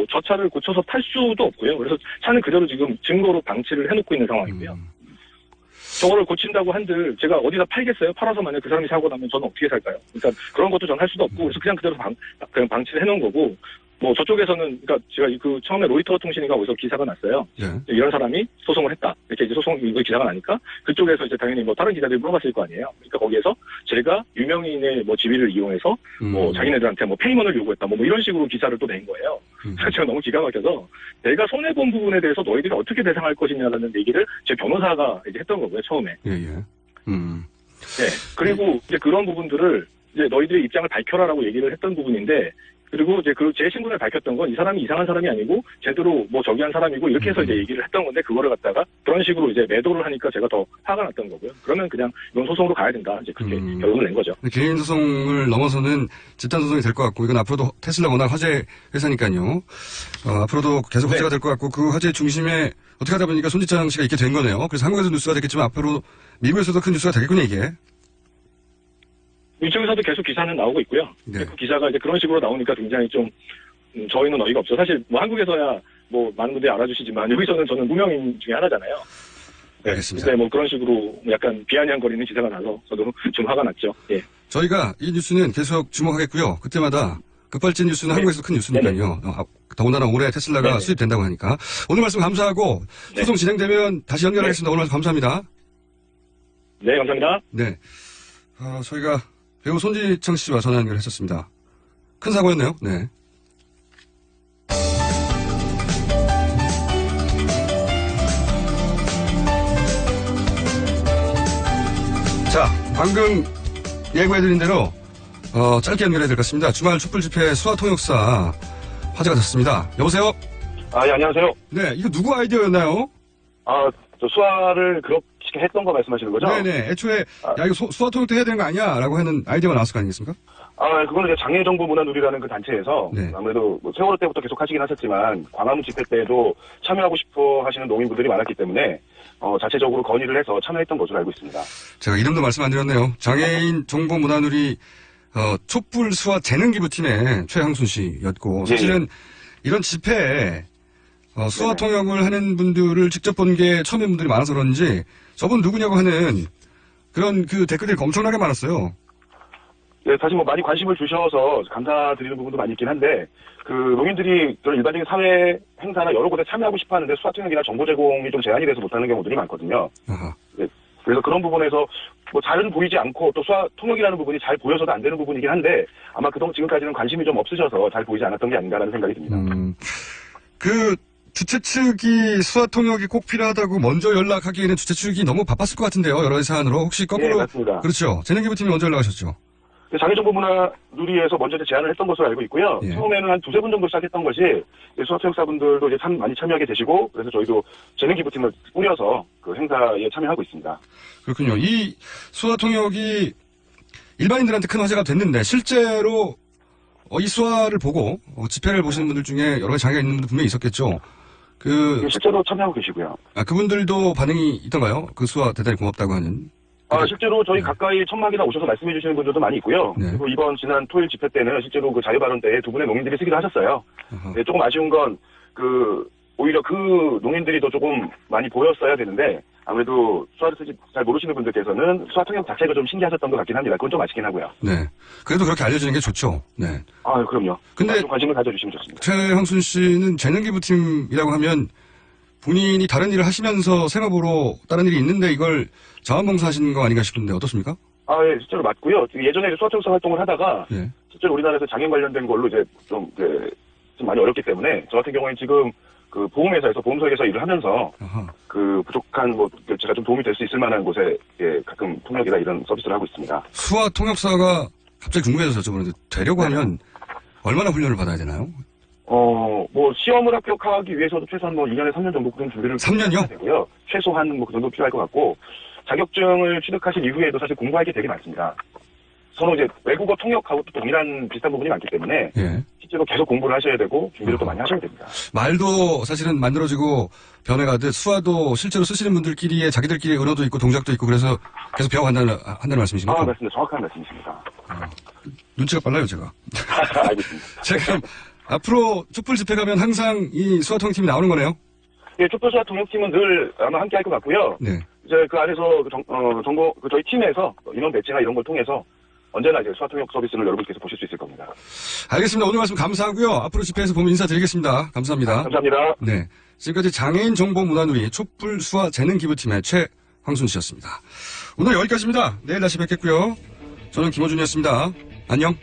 저 차를 고쳐서 탈 수도 없고요. 그래서 차는 그대로 지금 증거로 방치를 해놓고 있는 상황이고요. 저거를 고친다고 한들 제가 어디다 팔겠어요? 팔아서 만약 그 사람이 사고 나면 저는 어떻게 살까요? 그러니까 그런 것도 저는 할 수도 없고 그래서 그냥 그대로 그냥 방치를 해놓은 거고 저쪽에서는 그러니까 제가 처음에 로이터 통신인가 어디서 기사가 났어요. 이런 사람이 소송을 했다. 이렇게 이제 기사가 나니까 그쪽에서 이제 당연히 다른 기자들이 물어봤을 거 아니에요. 그러니까 거기에서 제가 유명인의 지위를 이용해서 자기네들한테 페이먼을 요구했다. 이런 식으로 기사를 또 낸 거예요. 그래서 제가 너무 기가 막혀서 내가 손해본 부분에 대해서 너희들이 어떻게 대상할 것이냐라는 얘기를 제 변호사가 이제 했던 거고요, 처음에. 네. 그리고 이제 그런 부분들을 이제 너희들의 입장을 밝혀라라고 얘기를 했던 부분인데 그리고 이제 제 신분을 밝혔던 건 이 사람이 이상한 사람이 아니고 제대로 저기 한 사람이고 이렇게 해서 이제 얘기를 했던 건데 그거를 갖다가 그런 식으로 이제 매도를 하니까 제가 더 화가 났던 거고요. 그러면 그냥 이건 소송으로 가야 된다. 이제 그렇게 결론을 낸 거죠. 개인 소송을 넘어서는 집단 소송이 될 것 같고 이건 앞으로도 테슬라 워낙 화제 회사니까요. 앞으로도 계속 화제가 될 것 같고 그 화제 중심에 어떻게 하다 보니까 손지창 씨가 있게 된 거네요. 그래서 한국에서 뉴스가 됐겠지만 앞으로 미국에서도 큰 뉴스가 되겠군요, 이게. 이쪽에서도 계속 기사는 나오고 있고요. 그 기사가 이제 그런 식으로 나오니까 굉장히 좀 저희는 어이가 없죠. 사실 한국에서야 많은 분들이 알아주시지만 여기서는 저는 무명인 중에 하나잖아요. 알겠습니다. 근데 그런 식으로 약간 비아냥거리는 기사가 나서 저도 좀 화가 났죠. 예. 저희가 이 뉴스는 계속 주목하겠고요. 그때마다 급발진 뉴스는 한국에서 큰 뉴스니까요. 더군다나 올해 테슬라가 수입된다고 하니까. 오늘 말씀 감사하고 소송 진행되면 다시 연결하겠습니다. 오늘 말씀 감사합니다. 네, 감사합니다. 네. 저희가 배우 손지창 씨와 전화 연결했었습니다. 큰 사고였네요. 네. 자, 방금 예고해드린 대로 짧게 연결해야 될 것 같습니다. 주말 촛불 집회 수화통역사 화제가 됐습니다. 여보세요? 예, 안녕하세요. 네, 이거 누구 아이디어였나요? 저 수화를 그렇게 했던 거 말씀하시는 거죠? 네네. 애초에 야 이거 수화통역도 해야 되는 거 아니야? 라고 하는 아이디어가 나왔을 거 아니겠습니까? 그거는 이제 장애정보문화누리라는 그 단체에서 아무래도 뭐 세월호 때부터 계속 하시긴 하셨지만 광화문 집회 때에도 참여하고 싶어 하시는 농민분들이 많았기 때문에 자체적으로 건의를 해서 참여했던 것으로 알고 있습니다. 제가 이름도 말씀 안 드렸네요. 장애인 정보문화누리 촛불 수화 재능기부팀의 최항순 씨였고 사실은 이런 집회에 수화 통역을 하는 분들을 직접 본 게 처음인 분들이 많아서 그런지 저분 누구냐고 하는 그런 그 댓글들이 엄청나게 많았어요. 예, 사실 뭐 많이 관심을 주셔서 감사드리는 부분도 많이 있긴 한데 그 농민들이 그런 일반적인 사회 행사나 여러 곳에 참여하고 싶어 하는데 수화 통역이나 정보 제공이 좀 제한이 돼서 못하는 경우들이 많거든요. 예, 그래서 그런 부분에서 뭐 잘은 보이지 않고 또 수화 통역이라는 부분이 잘 보여서도 안 되는 부분이긴 한데 아마 지금까지는 관심이 좀 없으셔서 잘 보이지 않았던 게 아닌가라는 생각이 듭니다. 그 주최 측이 수화 통역이 꼭 필요하다고 먼저 연락하기에는 주최 측이 너무 바빴을 것 같은데요. 여러 가지 사안으로 혹시 거꾸로 맞습니다. 그렇죠. 재능기부팀이 먼저 연락하셨죠. 장애정보문화누리에서 먼저 제안을 했던 것으로 알고 있고요. 처음에는 한 두세 분 정도 시작했던 것이 수화통역사분들도 이제 많이 참여하게 되시고 그래서 저희도 재능기부팀을 꾸려서 그 행사에 참여하고 있습니다. 그렇군요. 이 수화통역이 일반인들한테 큰 화제가 됐는데 실제로 이 수화를 보고 집회를 보시는 분들 중에 여러 가지 장애가 있는 분들 분명히 있었겠죠. 실제로 참여하고 계시고요. 그분들도 반응이 있던가요? 그 수화 대단히 고맙다고 하는. 실제로 저희 가까이 천막이나 오셔서 말씀해 주시는 분들도 많이 있고요. 그리고 이번 지난 토요일 집회 때는 실제로 그 자유발언 때에 두 분의 농민들이 쓰기도 하셨어요. 네, 조금 아쉬운 건 오히려 그 농민들이 더 조금 많이 보였어야 되는데 아무래도 수화를 쓰지 잘 모르시는 분들께서는 수화 통역 자체가 좀 신기하셨던 것 같긴 합니다. 그건 좀 아쉽긴 하고요. 네. 그래도 그렇게 알려지는 게 좋죠. 네. 그럼요. 근데 좀 관심을 가져주시면 좋습니다. 최항순 씨는 재능기부팀이라고 하면 본인이 다른 일을 하시면서 생업으로 다른 일이 있는데 이걸 자원봉사 하시는 거 아닌가 싶은데 어떻습니까? 예, 실제로 맞고요. 예전에 수화통역사 활동을 하다가 실제로 우리나라에서 장애인 관련된 걸로 이제 좀 많이 어렵기 때문에 저 같은 경우에는 지금 그 보험회사에서 보험설계사 일을 하면서 그 부족한 제가 좀 도움이 될 수 있을 만한 곳에 가끔 통역이나 이런 서비스를 하고 있습니다. 수화 통역사가 갑자기 궁금해서 여쭤보는데 되려고 하면 얼마나 훈련을 받아야 되나요? 시험을 합격하기 위해서도 최소한 2년에 3년 정도 준비를 3년이요? 해야 되고요. 최소한 그 정도 필요할 것 같고 자격증을 취득하신 이후에도 사실 공부할 게 되게 많습니다. 서로 이제 외국어 통역하고 또 동일한 비슷한 부분이 많기 때문에 실제로 계속 공부를 하셔야 되고 준비를 또 많이 하셔야 됩니다. 말도 사실은 만들어지고 변해가듯 수화도 실제로 쓰시는 분들끼리의 자기들끼리 언어도 있고 동작도 있고 그래서 계속 배워간다는 말씀이십니까? 맞습니다. 정확한 말씀이십니다. 눈치가 빨라요 제가. 알겠습니다. 제가 앞으로 촛불 집회 가면 항상 이 수화 통역팀이 나오는 거네요? 예, 촛불 수화 통역팀은 늘 아마 함께 할 것 같고요. 네. 이제 그 안에서 저희 팀에서 인원 배치나 이런 걸 통해서 언제나 이제 수화 통역 서비스를 여러분께서 보실 수 있을 겁니다. 알겠습니다. 오늘 말씀 감사하고요. 앞으로 집회에서 보면 인사드리겠습니다. 감사합니다. 감사합니다. 네. 지금까지 장애인 정보문화누리 촛불 수화 재능기부팀의 최황순 씨였습니다. 오늘 여기까지입니다. 내일 다시 뵙겠고요. 저는 김호준이었습니다. 안녕.